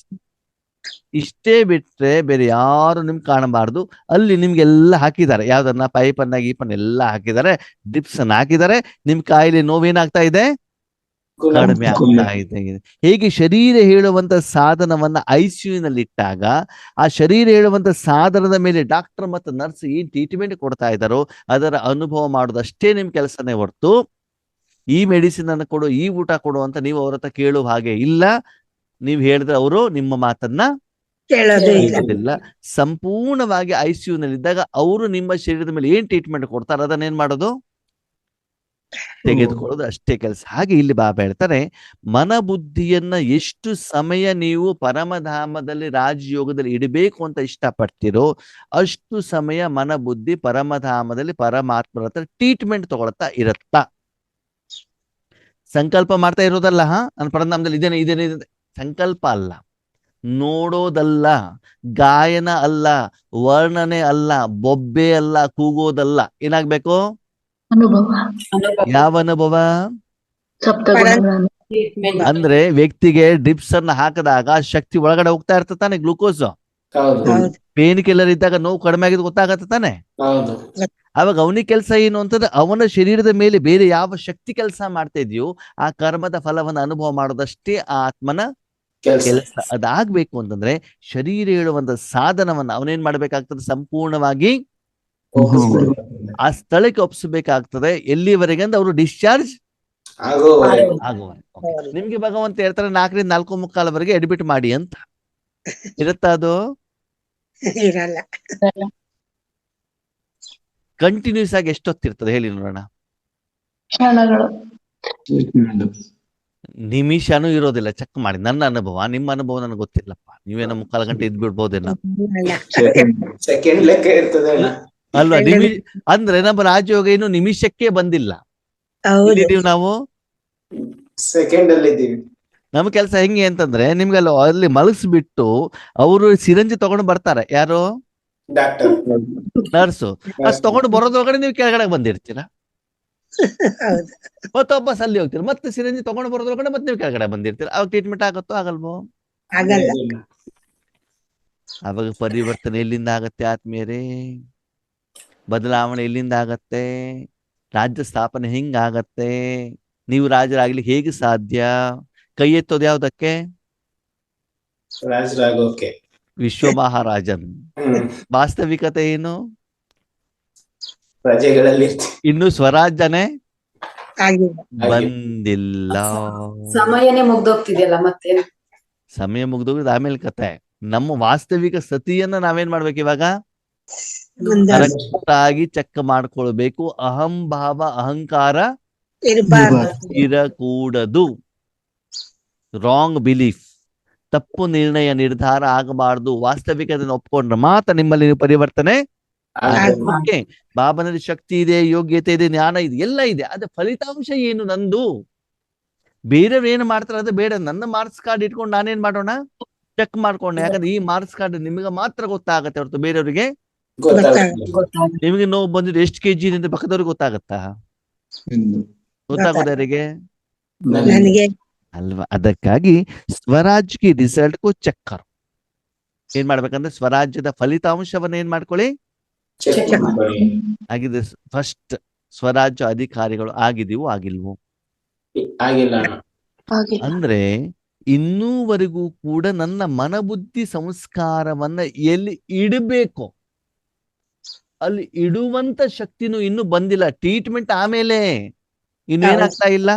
ಇಷ್ಟೇ ಬಿಟ್ರೆ ಬೇರೆ ಯಾರು ನಿಮ್ಗೆ ಕಾಣಬಾರ್ದು. ಅಲ್ಲಿ ನಿಮ್ಗೆಲ್ಲ ಹಾಕಿದ್ದಾರೆ, ಯಾವ್ದನ್ನ ಪೈಪನ್ನ ಗೀಪನ್ನ ಎಲ್ಲ ಹಾಕಿದ್ದಾರೆ, ಡ್ರಿಪ್ಸ್ ಅನ್ನ ಹಾಕಿದ್ದಾರೆ. ನಿಮ್ ಕಾಯಿಲೆ ನೋವೇನಾಗ್ತಾ ಇದೆ? ಕಡಿಮೆ ಆಗ್ತಾ ಇದೆ. ಹೇಗೆ ಶರೀರ ಹೇಳುವಂತ ಸಾಧನವನ್ನ ಐಸಿಯುನಲ್ಲಿ ಇಟ್ಟಾಗ ಆ ಶರೀರ ಹೇಳುವಂತ ಸಾಧನದ ಮೇಲೆ ಡಾಕ್ಟರ್ ಮತ್ತು ನರ್ಸ್ ಏನ್ ಟ್ರೀಟ್ಮೆಂಟ್ ಕೊಡ್ತಾ ಇದ್ದಾರೋ ಅದರ ಅನುಭವ ಮಾಡೋದಷ್ಟೇ ನಿಮ್ ಕೆಲಸನೇ ಹೊರತು ಈ ಮೆಡಿಸಿನ್ ಅನ್ನು ಕೊಡು, ಈ ಊಟ ಕೊಡು ಅಂತ ನೀವು ಅವ್ರ ಹತ್ರ ಕೇಳುವ ಹಾಗೆ ಇಲ್ಲ. ನೀವು ಹೇಳಿದ್ರೆ ಅವರು ನಿಮ್ಮ ಮಾತನ್ನ ಕೇಳೋದಿಲ್ಲ. ಸಂಪೂರ್ಣವಾಗಿ ಐಸಿಯುನಲ್ಲಿ ಇದ್ದಾಗ ಅವರು ನಿಮ್ಮ ಶರೀರದ ಮೇಲೆ ಏನ್ ಟ್ರೀಟ್ಮೆಂಟ್ ಕೊಡ್ತಾರೆ ಅದನ್ನ ಏನ್ ಮಾಡೋದು? ತೆಗೆದುಕೊಳ್ಳೋದು ಅಷ್ಟೇ ಕೆಲಸ. ಹಾಗೆ ಇಲ್ಲಿ ಬಾಬಾ ಹೇಳ್ತಾರೆ, ಮನಬುದ್ಧಿಯನ್ನ ಎಷ್ಟು ಸಮಯ ನೀವು ಪರಮಧಾಮದಲ್ಲಿ ರಾಜಯೋಗದಲ್ಲಿ ಇಡಬೇಕು ಅಂತ ಇಷ್ಟಪಡ್ತೀರೋ ಅಷ್ಟು ಸಮಯ ಮನಬುದ್ಧಿ ಪರಮಧಾಮದಲ್ಲಿ ಪರಮಾತ್ಮರ ಹತ್ರ ಟ್ರೀಟ್ಮೆಂಟ್ ತಗೊಳ್ತಾ ಇರತ್ತಾ. ಸಂಕಲ್ಪ ಮಾಡ್ತಾ ಇರೋದಲ್ಲ, ನಾನು ಪರಮಧಾಮದಲ್ಲಿ ಇದೇನೆ ಸಂಕಲ್ಪ ಅಲ್ಲ, ನೋಡೋದಲ್ಲ, ಗಾಯನ ಅಲ್ಲ, ವರ್ಣನೆ ಅಲ್ಲ, ಬೊಬ್ಬೆ ಅಲ್ಲ, ಕೂಗೋದಲ್ಲ. ಏನಾಗ್ಬೇಕು? ಯಾವ ಅನುಭವ? ಅಂದ್ರೆ ವ್ಯಕ್ತಿಗೆ ಡ್ರಿಪ್ಸ್ ಅನ್ನ ಹಾಕಿದಾಗ ಶಕ್ತಿ ಒಳಗಡೆ ಹೋಗ್ತಾ ಇರ್ತದೆ ತಾನೆ, ಗ್ಲೂಕೋಸ್. ಪೇನ್ ಕಿಲ್ಲರ್ ಇದ್ದಾಗ ನೋವು ಕಡಿಮೆ ಆಗಿದ್ದು ಗೊತ್ತಾಗತ್ತೆ ತಾನೆ. ಅವಾಗ ಅವನಿಗೆ ಕೆಲಸ ಏನು ಅಂತಂದ್ರೆ, ಅವನ ಶರೀರದ ಮೇಲೆ ಬೇರೆ ಯಾವ ಶಕ್ತಿ ಕೆಲಸ ಮಾಡ್ತಾ ಇದೆಯೋ ಆ ಕರ್ಮದ ಫಲವನ್ನು ಅನುಭವ ಮಾಡೋದಷ್ಟೇ ಆ ಆತ್ಮನ ಕೆಲಸ. ಅದಾಗ್ಬೇಕು ಅಂತಂದ್ರೆ ಶರೀರ ಹೇಳುವಂತ ಸಾಧನವನ್ನ ಅವನೇನ್ ಮಾಡ್ಬೇಕಾಗ್ತದೆ? ಸಂಪೂರ್ಣವಾಗಿ ಆ ಸ್ಥಳಕ್ಕೆ ಒಪ್ಪಿಸಬೇಕಾಗ್ತದೆ. ಎಲ್ಲಿವರೆಗೆ ಅಂದ್ರೆ ಅವರು ಡಿಸ್ಚಾರ್ಜ್ ಆಗುವವರೆಗೆ. ನಿಮ್ಗೆ ಭಗವಂತ ಹೇಳ್ತಾರೆ 4ರಿಂದ 4:45 ಅಡ್ಮಿಟ್ ಮಾಡಿ ಅಂತ. ಇರುತ್ತಾ ಅದು? ಇರಲ್ಲ. ಕಂಟಿನ್ಯೂಸ್ ಆಗಿ ಎಷ್ಟೊತ್ತಿರ್ತದೆ ಹೇಳಿ ನೋಡೋಣ? ನಿಮಿಷನೂ ಇರೋದಿಲ್ಲ. ಚೆಕ್ ಮಾಡಿ. ನನ್ನ ಅನುಭವ, ನಿಮ್ಮ ಅನುಭವ ನನಗೆ ಗೊತ್ತಿಲ್ಲಪ್ಪ. ನೀವೇನೋ 3/4 ಗಂಟೆ ಇದ್ಬಿಡ್ಬೋದೇನೋ ಸೆಕೆಂಡ್ ಲೆಕ್ಕ ಇರ್ತದೆ ಅಲ್ವಾ? ಅಂದ್ರೆ ನಮ್ಮ ರಾಜಯೋಗ ಇನ್ನು ನಿಮಿಷಕ್ಕೆ ಬಂದಿಲ್ಲ. ನಾವು ಸೆಕೆಂಡ್ ಅಲ್ಲಿ ಇದ್ದೀವಿ. ನಮ್ಮ ಕೆಲಸ ಹೆಂಗೆ ಅಂತಂದ್ರೆ, ನಿಮ್ಗೆ ಅಲ್ಲಿ ಮಲಗಿಸ್ಬಿಟ್ಟು ಅವರು ಸಿರಂಜಿ ತಗೊಂಡು ಬರ್ತಾರೆ. ಯಾರು? Doctor, nurse. ಅಷ್ಟು ತಗೊಂಡು ಬರೋದ್ರೊಳಗಡೆ ನೀವು ಕೆಳಗಡೆ ಬಂದಿರ್ತೀರಾ, ಮತ್ತೊಬ್ಬ ಅಲ್ಲಿ ಹೋಗ್ತೀರ, ಮತ್ತೆ ಸಿರಂಜಿ ತಗೊಂಡು ಬರೋದ್ರೊಳಗಡೆ ಮತ್ತೆ ನೀವು ಕೆಳಗಡೆ ಬಂದಿರ್ತೀರ. ಅವಾಗ ಟ್ರೀಟ್ಮೆಂಟ್ ಆಗುತ್ತೋ ಆಗಲ್ವೋ? ಅವಾಗ ಪರಿವರ್ತನೆ ಎಲ್ಲಿಂದ ಆಗತ್ತೆ ಆತ್ಮೀಯರೇ? ಬದಲಾವಣೆ ಎಲ್ಲಿಂದ ಆಗತ್ತೆ? ರಾಜ್ಯ ಸ್ಥಾಪನೆ ಹೆಂಗಾಗತ್ತೆ? ನೀವು ರಾಜರಾಗ್ಲಿಕ್ಕೆ ಹೇಗೆ ಸಾಧ್ಯ? ಕೈ ಎತ್ತೋದು ಯಾವ್ದಕ್ಕೆ? ರಾಜರಾಗೋಕೆ. ವಿಶ್ವ ಮಹಾರಾಜನ್. ವಾಸ್ತವಿಕತೆ ಏನು? ಪ್ರಜೆಗಳಲ್ಲಿ ಇನ್ನು ಸ್ವರಾಜ್ಯನೇ ಬಂದಿಲ್ಲ. ಸಮಯನೇ ಮುಗ್ದೋಗ್ತಿದೆಯಲ್ಲ, ಮತ್ತೆ ಸಮಯ ಮುಗ್ದೋಗಿದ್ ಆಮೇಲೆ ಕತೆ. ನಮ್ಮ ವಾಸ್ತವಿಕ ಸ್ಥಿತಿಯನ್ನ ನಾವೇನ್ ಮಾಡ್ಬೇಕು ಇವಾಗ? ಕರೆಕ್ಟ್ ಆಗಿ ಚೆಕ್ ಮಾಡ್ಕೊಳ್ಬೇಕು. ಅಹಂಭಾವ, ಅಹಂಕಾರ ಇರಕೂಡದು. ರಾಂಗ್ ಬಿಲೀಫ್, ತಪ್ಪು ನಿರ್ಣಯ, ನಿರ್ಧಾರ ಆಗಬಾರ್ದು. ವಾಸ್ತವಿಕತೆಯನ್ನು ಒಪ್ಕೊಂಡ್ರೆ ಮಾತ್ರ ನಿಮ್ಮಲ್ಲಿ ನೀವು ಪರಿವರ್ತನೆ. ಬಾಬನಲ್ಲಿ ಶಕ್ತಿ ಇದೆ, ಯೋಗ್ಯತೆ ಇದೆ, ಜ್ಞಾನ ಇದೆ, ಎಲ್ಲ ಇದೆ. ಅದ ಫಲಿತಾಂಶ ಏನು? ನಂದು. ಬೇರೆಯವ್ರು ಏನು ಮಾಡ್ತಾರೆ ಅದು ಬೇಡ. ನನ್ನ ಮಾರ್ಕ್ಸ್ ಕಾರ್ಡ್ ಇಟ್ಕೊಂಡು ನಾನೇನ್ ಮಾಡೋಣ? ಚೆಕ್ ಮಾಡ್ಕೊಂಡೆ. ಯಾಕಂದ್ರೆ ಈ ಮಾರ್ಕ್ಸ್ ಕಾರ್ಡ್ ನಿಮಗೆ ಮಾತ್ರ ಗೊತ್ತಾಗತ್ತೆ ಹೊರತು ಬೇರೆಯವ್ರಿಗೆ ನಿಮಗೆ ನೋವು ಬಂದಿದ್ದು ಎಷ್ಟು ಕೆಜಿ ಅಂತ ಪಕ್ಕದವ್ರಿಗೆ ಗೊತ್ತಾಗತ್ತಾ? ಗೊತ್ತಾಗೋದವರಿಗೆ ಅಲ್ವಾ? ಅದಕ್ಕಾಗಿ ಸ್ವರಾಜ್ಯಕ್ಕೆ ರಿಸಲ್ಟ್ಗೂ ಚೆಕ್ಕರ್ ಏನ್ ಮಾಡ್ಬೇಕಂದ್ರೆ ಸ್ವರಾಜ್ಯದ ಫಲಿತಾಂಶವನ್ನ ಏನ್ ಮಾಡ್ಕೊಳ್ಳಿ ಆಗಿದೆ. ಫಸ್ಟ್ ಸ್ವರಾಜ್ಯ ಅಧಿಕಾರಿಗಳು ಆಗಿದೀವೋ ಆಗಿಲ್ವೋ? ಆಗಿಲ್ಲ ಅಂದ್ರೆ ಇನ್ನೂವರೆಗೂ ಕೂಡ ನನ್ನ ಮನಬುದ್ಧಿ ಸಂಸ್ಕಾರವನ್ನ ಎಲ್ಲಿ ಇಡಬೇಕು ಅಲ್ಲಿ ಇಡುವಂತ ಶಕ್ತಿನೂ ಇನ್ನು ಬಂದಿಲ್ಲ. ಟ್ರೀಟ್ಮೆಂಟ್ ಆಮೇಲೆ ಇನ್ನೇನಾಗ್ತಾ ಇಲ್ಲ,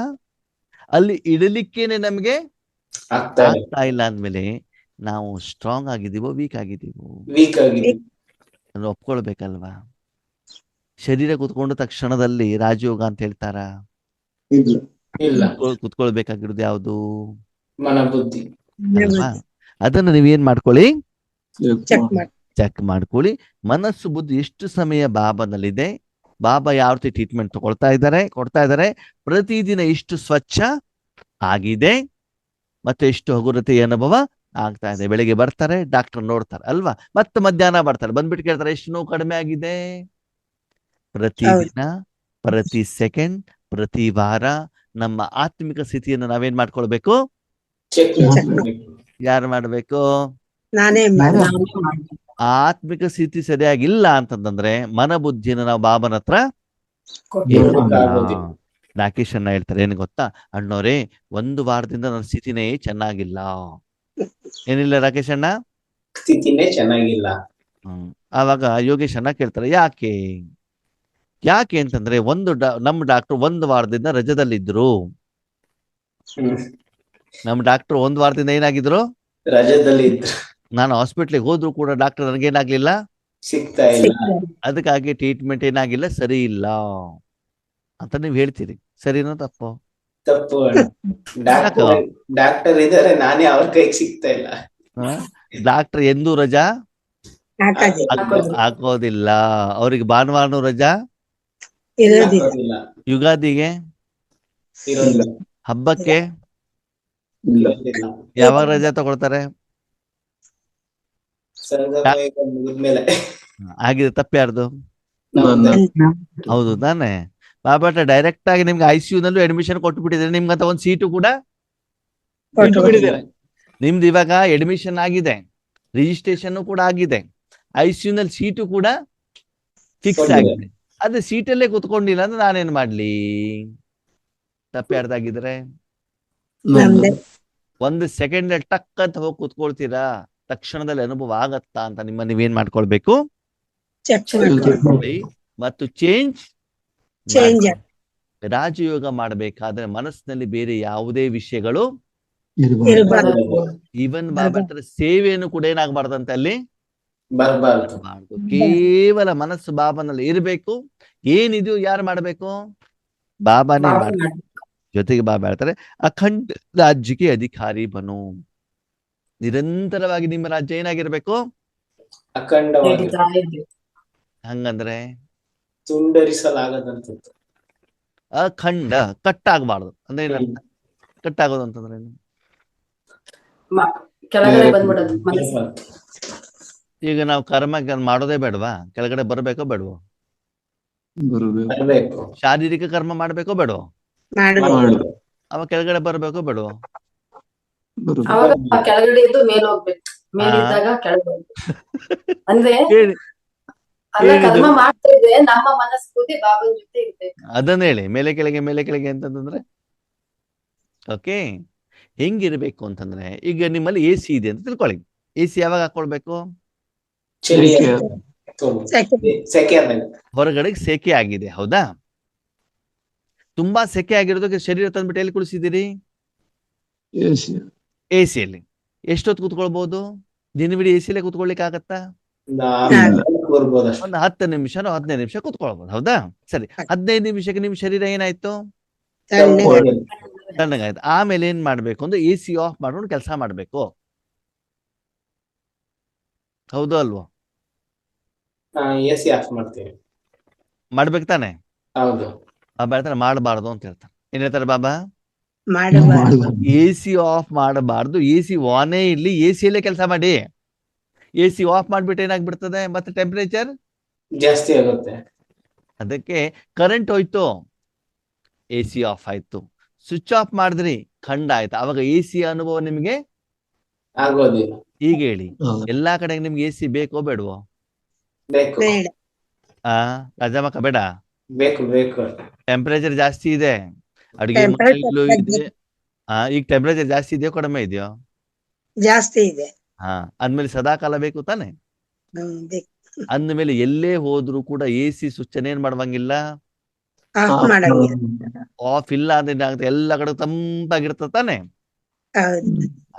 ಅಲ್ಲಿ ಇಡಲಿಕ್ಕೇನೆ ನಮ್ಗೆ ಆಗ್ತಾ ಇಲ್ಲ ಅಂದ್ಮೇಲೆ ನಾವು ಸ್ಟ್ರಾಂಗ್ ಆಗಿದ್ದೀವೋ ವೀಕ್ ಆಗಿದ್ದೀವೋ? ವೀಕ್ ಆಗಿದ್ದೀವಿ. ಒಪ್ಕೊಳ್ಬೇಕಲ್ವಾ? ಶರೀರ ಕುತ್ಕೊಂಡ ತಕ್ಷಣದಲ್ಲಿ ರಾಜಯೋಗ ಅಂತ ಹೇಳ್ತಾರ? ಇಲ್ಲ, ಕುತ್ಕೊಳ್ಬೇಕಾಗಿರೋದು ಯಾವುದು? ಮನಬುದ್ಧಿ. ಅಲ್ವಾ? ಅದನ್ನ ನೀವೇನ್ ಮಾಡ್ಕೊಳ್ಳಿ, ಚೆಕ್ ಮಾಡ್ಕೊಳ್ಳಿ. ಮನಸ್ಸು ಬುದ್ಧಿ ಎಷ್ಟು ಸಮಯ ಬಾಬಾನಲ್ಲಿದೆ, ಬಾಬಾ ಯಾವ ರೀತಿ ಟ್ರೀಟ್ಮೆಂಟ್ ಕೊಡ್ತಾ ಇದ್ದಾರೆ, ಪ್ರತಿದಿನ ಎಷ್ಟು ಸ್ವಚ್ಛ ಆಗಿದೆ, ಮತ್ತೆ ಎಷ್ಟು ಹಗುರತೆ ಅನುಭವ ಆಗ್ತಾ ಇದೆ. ಬೆಳಿಗ್ಗೆ ಬರ್ತಾರೆ, ಡಾಕ್ಟರ್ ನೋಡ್ತಾರೆ ಅಲ್ವಾ, ಮತ್ತೆ ಮಧ್ಯಾಹ್ನ ಬರ್ತಾರೆ, ಬಂದ್ಬಿಟ್ಟು ಕೇಳ್ತಾರೆ ಎಷ್ಟು ನೋವು ಕಡಿಮೆ ಆಗಿದೆ. ಪ್ರತಿದಿನ, ಪ್ರತಿ ಸೆಕೆಂಡ್, ಪ್ರತಿ ವಾರ ನಮ್ಮ ಆತ್ಮಿಕ ಸ್ಥಿತಿಯನ್ನು ನಾವೇನ್ ಮಾಡ್ಕೊಳ್ಬೇಕು? ಯಾರು ಮಾಡ್ಬೇಕು? ಆತ್ಮಿಕ ಸ್ಥಿತಿ ಸರಿಯಾಗಿಲ್ಲ ಅಂತಂದ್ರೆ ಮನಬುದ್ಧಿನ ನಾವು ಬಾಬನ ಹತ್ರ ರಾಕೇಶ್ ಅಣ್ಣ ಹೇಳ್ತಾರೆ, ಏನ್ ಗೊತ್ತಾ ಅಣ್ಣವ್ರೆ, 1 ವಾರದಿಂದ ನನ್ನ ಸ್ಥಿತಿನೇ ಚೆನ್ನಾಗಿಲ್ಲ. ಏನಿಲ್ಲ ರಾಕೇಶ್ ಅಣ್ಣ? ಸ್ಥಿತಿನೇ ಚೆನ್ನಾಗಿಲ್ಲ. ಆವಾಗ ಯೋಗೇಶ್ ಅಣ್ಣ ಕೇಳ್ತಾರೆ, ಯಾಕೆ ಅಂತಂದ್ರೆ ನಮ್ಮ ಡಾಕ್ಟರ್ 1 ವಾರದಿಂದ ರಜದಲ್ಲಿದ್ರು. ನಮ್ಮ ಡಾಕ್ಟರ್ 1 ವಾರದಿಂದ ಏನಾಗಿದ್ರು? ರಜದಲ್ಲಿ ಇದ್ರು. ನಾನು ಹಾಸ್ಪಿಟ್ಲಿಗೆ ಹೋದ್ರು ಕೂಡ ಡಾಕ್ಟರ್ ನನಗೇನಾಗ್ಲಿಲ್ಲ, ಸಿಗ್ತಾ ಇಲ್ಲ. ಅದಕ್ಕಾಗಿ ಟ್ರೀಟ್ಮೆಂಟ್ ಏನಾಗಿಲ್ಲ, ಸರಿ ಇಲ್ಲ. ಅಂತ ನೀವು ಹೇಳ್ತೀರಿ. ಸರಿನೋ ತಪ್ಪೋ? ತಪ್ಪು ಅಣ್ಣ. ಡಾಕ್ಟರ್ ಡಾಕ್ಟರ್ ಇದಾರೆ, ನಾನೇ ಅವ್ರ ಕೈಗೆ ಸಿಗ್ತಾ ಇಲ್ಲ. ಡಾಕ್ಟರ್ ಎಂದೂ ರಜಾ ಹಾಕೋದಿಲ್ಲ. ಹಾಕೋದಿಲ್ಲ. ಅವ್ರಿಗೆ ಭಾನುವಾರನೂ ರಜಾ ಇರೋದಿಲ್ಲ. ಹಾಕೋದಿಲ್ಲ. ಯುಗಾದಿಗೆ ಇರೋದಿಲ್ಲ. ಹಬ್ಬಕ್ಕೆ ಇರೋದಿಲ್ಲ. ಯಾವಾಗ ರಜಾ ತಗೊಳ್ತಾರೆ? ಸಂಗಮ ಮುಗಿದ್ಮೇಲೆ. ಆಗಿದೆ. ತಪ್ಪ್ಯಾರ್ದು? ನಮ್ದು. ಹೌದು ತಾನೆ? ಬಾಬಾಟ ಡೈರೆಕ್ಟ್ ಆಗಿ ನಿಮ್ಗೆ ICU ನಲ್ಲೂ ಅಡ್ಮಿಷನ್ ಕೊಟ್ಟು ಬಿಟ್ಟಿದ್ದಾರೆ. ನಿಮ್ಗಂತ ಒಂದು ಸೀಟು ಕೂಡ ಕೊಟ್ಟು ಬಿಟ್ಟಿದ್ದಾರೆ. ನಿಮ್ದು ಇವಾಗ ಅಡ್ಮಿಷನ್ ಆಗಿದೆ, ರಿಜಿಸ್ಟ್ರೇಷನ್ ಕೂಡ ಆಗಿದೆ, ICU ನಲ್ಲಿ ಸೀಟು ಕೂಡ ಫಿಕ್ಸ್ ಆಗಿದೆ. ಅದೇ ಸೀಟಲ್ಲೇ ಕುತ್ಕೊಂಡಿಲ್ಲ ಅಂದ್ರೆ ನಾನೇನ್ ಮಾಡ್ಲಿ? ತಪ್ಪ್ಯಾರ್ದಾಗಿದ್ರೆ ನಮ್ದೇ. ಒಂದು ಸೆಕೆಂಡ್ ಟಕ್ ಅಂತ ಹೋಗಿ ಕುತ್ಕೊಳ್ತೀರಾ, ತಕ್ಷಣದಲ್ಲಿ ಅನುಭವ ಆಗತ್ತಾ ಅಂತ ನೀವೇನ್ ಮಾಡ್ಕೊಳ್ಬೇಕು? ಚೆಕ್ ಮಾಡ್ಕೊಳ್ಳಿ. ಮತ್ತು ಚೇಂಜ್ ರಾಜಯೋಗ ಮಾಡಬೇಕಾದ್ರೆ ಮನಸ್ಸಿನಲ್ಲಿ ಬೇರೆ ಯಾವುದೇ ವಿಷಯಗಳು ಇರಬಾರ್ದು. ಈವನ್ ಬಾಬಾ ಸೇವೆಯನ್ನು ಕೂಡ ಏನಾಗಬಾರ್ದಂತೆ ಅಲ್ಲಿ ಬರ್ಬಾರ್ದು. ಕೇವಲ ಮನಸ್ಸು ಬಾಬಾನಲ್ಲಿ ಇರಬೇಕು. ಏನಿದೆಯೋ ಯಾರು ಮಾಡ್ಬೇಕು? ಬಾಬಾನೇ ಮಾಡ್ಬೇಕು. ಜೊತೆಗೆ ಬಾಬಾ ಹೇಳ್ತಾರೆ, ಅಖಂಡ ರಾಜ್ಯಕ್ಕೆ ಅಧಿಕಾರಿ ಬನು. ನಿರಂತರವಾಗಿ ನಿಮ್ಮ ರಾಜ್ಯ ಏನಾಗಿರ್ಬೇಕು? ಅಖಂಡವಾಗಿ. ಹಂಗಂದ್ರೆ ತುಂಡರಿಸಲಾಗದಂಥದ್ದು. ಅಖಂಡ ಕಟ್ಟಾಗಬಾರ್ದು ಅಂದ್ರೆ ಏನರ್ಥ? ಕಟ್ಟಾಗೋದು ಅಂತಂದ್ರೆ ಏನು? ಕೆಳಗಡೆ ಬಂದ್ಬಿಡೋದು ಮನಸ್ಸು. ಈಗ ನಾವು ಕರ್ಮ ಮಾಡೋದೇ ಬೇಡವಾ? ಕೆಳಗಡೆ ಬರ್ಬೇಕೋ ಬೇಡವೋ? ಬರ್ಬೇಕು. ಶಾರೀರಿಕ ಕರ್ಮ ಮಾಡ್ಬೇಕೋ ಬೇಡವೋ? ಮಾಡ್ಬೇಕು. ಅವ ಕೆಳಗಡೆ ಬರ್ಬೇಕೋ ಬೇಡವೋ? ಅವಾಗ ಕೆಳಗಡೆ ಇದ್ದು ಮೇಲೆ ಹೋಗ್ಬೇಕು. ಮೇಲಿದ್ದಾಗ ಕೆಳಗಡೆ ಅಂದ್ರೆ ಅಲ್ಲ, ಕರ್ಮ ಮಾಡ್ತಾ ಇದ್ರೆ ನಮ್ಮ ಮನಸ್ಸು ಬುದ್ಧಿ ಬಾಬನ ಜೊತೆ ಇರ್ಬೇಕು. ಅದನ್ನ ಹೇಳಿ, ಮೇಲೆ ಕೆಳಗೆ ಅಂತಂದ್ರೆ ಓಕೆ. ಹೆಂಗಿರ್ಬೇಕು ಅಂತಂದ್ರೆ, ಈಗ ನಿಮ್ಮಲ್ಲಿ AC ಇದೆ ಅಂತ ತಿಳ್ಕೊಳ್ಳಿ. AC ಯಾವಾಗ ಹಾಕೊಳ್ಬೇಕು? ಚಳಿ ಸೆಕೆ. ಹೊರಗಡೆ ಸೆಕೆ ಆಗಿದೆ, ಹೌದಾ? ತುಂಬಾ ಸೆಕೆ ಆಗಿರೋದಕ್ಕೆ ಶರೀರ ತಂದ್ಬಿಟ್ಟು ಎಲ್ಲಿ ಕುಳಿಸಿದಿರಿ? AC-ಯಲ್ಲಿ. ಎಷ್ಟೊತ್ತು ಕುತ್ಕೊಳ್ಬಹುದು? ದಿನವಿಡೀ AC-ಲೇ ಕುತ್ಕೊಳ್ಲಿಕ್ಕೆ ಆಗತ್ತಾ? ಒಂದು 10 ನಿಮಿಷನೋ 15 ನಿಮಿಷ ಕುತ್ಕೊಳ್ಬಹುದು, ಹೌದಾ? ಸರಿ, 15 ನಿಮಿಷಕ್ಕೆ ನಿಮ್ ಶರೀರ ಏನಾಯ್ತು? ತಣ್ಣಗಾಯ್ತು. ಆಮೇಲೆ ಏನ್ ಮಾಡ್ಬೇಕು ಅಂದ್ರೆ AC ಆಫ್ ಮಾಡ್ಕೊಂಡು ಕೆಲಸ ಮಾಡ್ಬೇಕು, ಹೌದು ಅಲ್ವೋ? AC ಆಫ್ ಮಾಡ್ತೀವಿ. ಮಾಡ್ಬೇಕು ತಾನೆ? ಹೌದು. ಬಾಬಾ ಹೇಳ್ತಾರೆ ಮಾಡಬಾರ್ದು ಅಂತ ಹೇಳ್ತಾರೆ. ಏನ್ ಹೇಳ್ತಾರೆ ಬಾಬಾ? AC ಆಫ್ ಮಾಡಬಾರ್ದು. AC ಆನೇ ಇರ್ಲಿ, AC-ಯಲ್ಲೇ ಕೆಲಸ ಮಾಡಿ. AC ಆಫ್ ಮಾಡ್ಬಿಟ್ಟು ಏನಾಗ್ಬಿಡ್ತದೆ? ಮತ್ತೆ ಟೆಂಪರೇಚರ್ ಜಾಸ್ತಿ ಆಗುತ್ತೆ. ಅದಕ್ಕೆ ಕರೆಂಟ್ ಹೋಯ್ತು, AC ಆಫ್ ಆಯ್ತು. ಸ್ವಿಚ್ ಆಫ್ ಮಾಡಿದ್ರಿ, ಖಂಡ ಆಯ್ತು. ಅವಾಗ AC ಅನುಭವ ನಿಮ್ಗೆ ಆಗೋದಿಲ್ಲ. ಈಗ ಹೇಳಿ, ಎಲ್ಲಾ ಕಡೆಗೆ ನಿಮ್ಗೆ AC ಬೇಕೋ ಬೇಡವೋ? ಬೇಕು. ರಾಜಮಕ್ಕ ಬೇಡ? ಬೇಕು. ಟೆಂಪರೇಚರ್ ಜಾಸ್ತಿ ಇದೆ, ಅಡುಗೆ ಮನೆಯಲ್ಲೂ ಇದೆ. ಈಗ ಟೆಂಪರೇಚರ್ ಜಾಸ್ತಿ ಇದೆಯೋ ಕಡಿಮೆ ಇದೆಯೋ? ಜಾಸ್ತಿ ಇದೆ. ಅಂದ್ಮೇಲೆ ಸದಾ ಕಾಲ ಬೇಕು ತಾನೆ? ಅಂದ್ಮೇಲೆ ಎಲ್ಲೇ ಹೋದ್ರು ಕೂಡ AC ಸ್ವಿಚ್ ಏನ್ ಮಾಡುವಂಗಿಲ್ಲ, ಆಫ್ ಇಲ್ಲ ಅಂದ್ರೆ ಎಲ್ಲ ಕಡೆ ತಂಪಾಗಿರ್ತದೆ ತಾನೆ?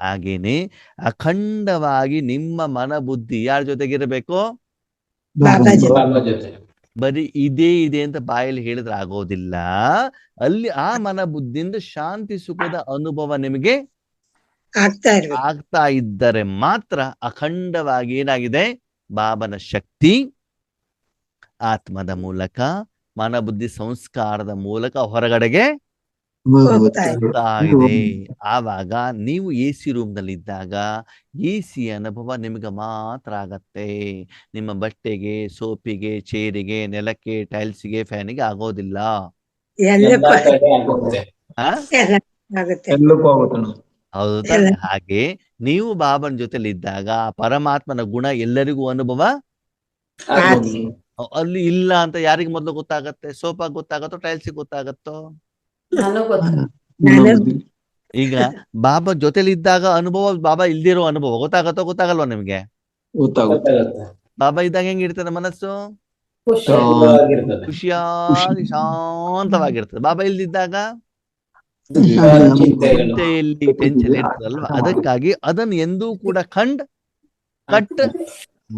ಹಾಗೇನೆ ಅಖಂಡವಾಗಿ ನಿಮ್ಮ ಮನ ಬುದ್ಧಿ ಯಾರ ಜೊತೆಗಿರಬೇಕು? ಬರೀ ಇದೆ ಅಂತ ಬಾಯಲ್ಲಿ ಹೇಳಿದ್ರೆ ಆಗೋದಿಲ್ಲ. ಅಲ್ಲಿ ಆ ಮನ ಬುದ್ಧಿಯಿಂದ ಶಾಂತಿ ಸುಖದ ಅನುಭವ ನಿಮಗೆ ಆಗ್ತಾ ಇದ್ದರೆ ಮಾತ್ರ ಅಖಂಡವಾಗಿ ಏನಾಗಿದೆ? ಬಾಬನ ಶಕ್ತಿ ಆತ್ಮದ ಮೂಲಕ, ಮನ ಬುದ್ಧಿ ಸಂಸ್ಕಾರದ ಮೂಲಕ ಹೊರಗಡೆಗೆ ಇದೆ. ಆವಾಗ ನೀವು AC ರೂಮ್ ನಲ್ಲಿ ಇದ್ದಾಗ AC ಅನುಭವ ನಿಮಗೆ ಮಾತ್ರ ಆಗತ್ತೆ. ನಿಮ್ಮ ಬಟ್ಟೆಗೆ, ಸೋಪಿಗೆ, ಚೇರಿಗೆ, ನೆಲಕ್ಕೆ, ಟೈಲ್ಸ್ಗೆ, ಫ್ಯಾನಿಗೆ ಆಗೋದಿಲ್ಲ. ಹೌದು ತಾನೆ? ಹಾಗೆ ನೀವು ಬಾಬನ ಜೊತೆಲಿ ಇದ್ದಾಗ ಪರಮಾತ್ಮನ ಗುಣ ಎಲ್ಲರಿಗೂ ಅನುಭವ ಅಲ್ಲಿ ಇಲ್ಲ ಅಂತ ಯಾರಿಗೆ ಮೊದಲು ಗೊತ್ತಾಗತ್ತೆ? ಸೋಫಾಗ್ ಗೊತ್ತಾಗತ್ತೋ, ಟೈಲ್ಸಿಗೆ ಗೊತ್ತಾಗತ್ತೋ? ಈಗ ಬಾಬಾ ಜೊತೆಲಿ ಇದ್ದಾಗ ಅನುಭವ, ಬಾಬಾ ಇಲ್ದಿರೋ ಅನುಭವ ಗೊತ್ತಾಗತ್ತೋ ಗೊತ್ತಾಗಲ್ವಾ ನಿಮ್ಗೆ? ಬಾಬಾ ಇದ್ದಾಗ ಹೆಂಗಿರ್ತದೆ ಮನಸ್ಸು? ಖುಷಿಯಾಗಿ ಶಾಂತವಾಗಿರ್ತದೆ. ಬಾಬಾ ಇಲ್ದಿದ್ದಾಗ ಚಿಂತೆಯಲ್ಲಿ ಟೆನ್ಷನ್ ಇರ್ತದಲ್ವಾ? ಅದಕ್ಕಾಗಿ ಅದನ್ನು ಎಂದೂ ಕೂಡ ಕಟ್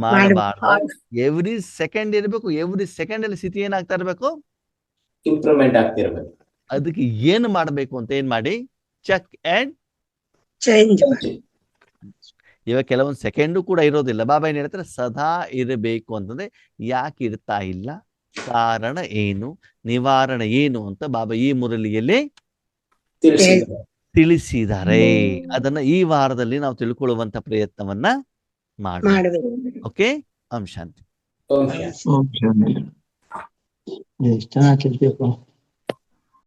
ಮಾಡಬಾರ್ದು. ಎವ್ರಿ ಸೆಕೆಂಡ್ ಇರ್ಬೇಕು. ಎವ್ರಿ ಸೆಕೆಂಡ್ ಅಲ್ಲಿ ಸ್ಥಿತಿ ಏನಾಗ್ತಾ ಇರ್ಬೇಕು? ಇಂಪ್ರೂವ್ಮೆಂಟ್ ಆಗ್ತಿರ್ಬೇಕು. ಅದಕ್ಕೆ ಏನು ಮಾಡಬೇಕು ಅಂತ ಏನ್ ಮಾಡಿ, ಚೆಕ್ ಅಂಡ್ ಚೇಂಜ್ ಇವಾಗ ಕೆಲವೊಂದು ಸೆಕೆಂಡು ಕೂಡ ಇರೋದಿಲ್ಲ. ಬಾಬಾ ಏನ್ ಹೇಳ್ತಾರೆ, ಸದಾ ಇರಬೇಕು ಅಂತಂದ್ರೆ ಯಾಕೆ ಇರ್ತಾ ಇಲ್ಲ, ಕಾರಣ ಏನು, ನಿವಾರಣೆ ಏನು ಅಂತ ಬಾಬಾ ಈ ಮುರಳಿಯಲ್ಲಿ ತಿಳಿಸಿದ್ದಾರೆ. ಅದನ್ನ ಈ ವಾರದಲ್ಲಿ ನಾವು ತಿಳ್ಕೊಳ್ಳುವಂತ ಪ್ರಯತ್ನವನ್ನ ಮಾಡೋಣ. ಮಾಡಬೇಕು. ಓಕೆ, ಓಂ ಶಾಂತಿ. ಓಂ ಶಾಂತಿ. ಓಂ ಶಾಂತಿ. ಎಷ್ಟು ಚೆನ್ನಾಗಿ ಕೇಳ್ತೀಯಪ್ಪ.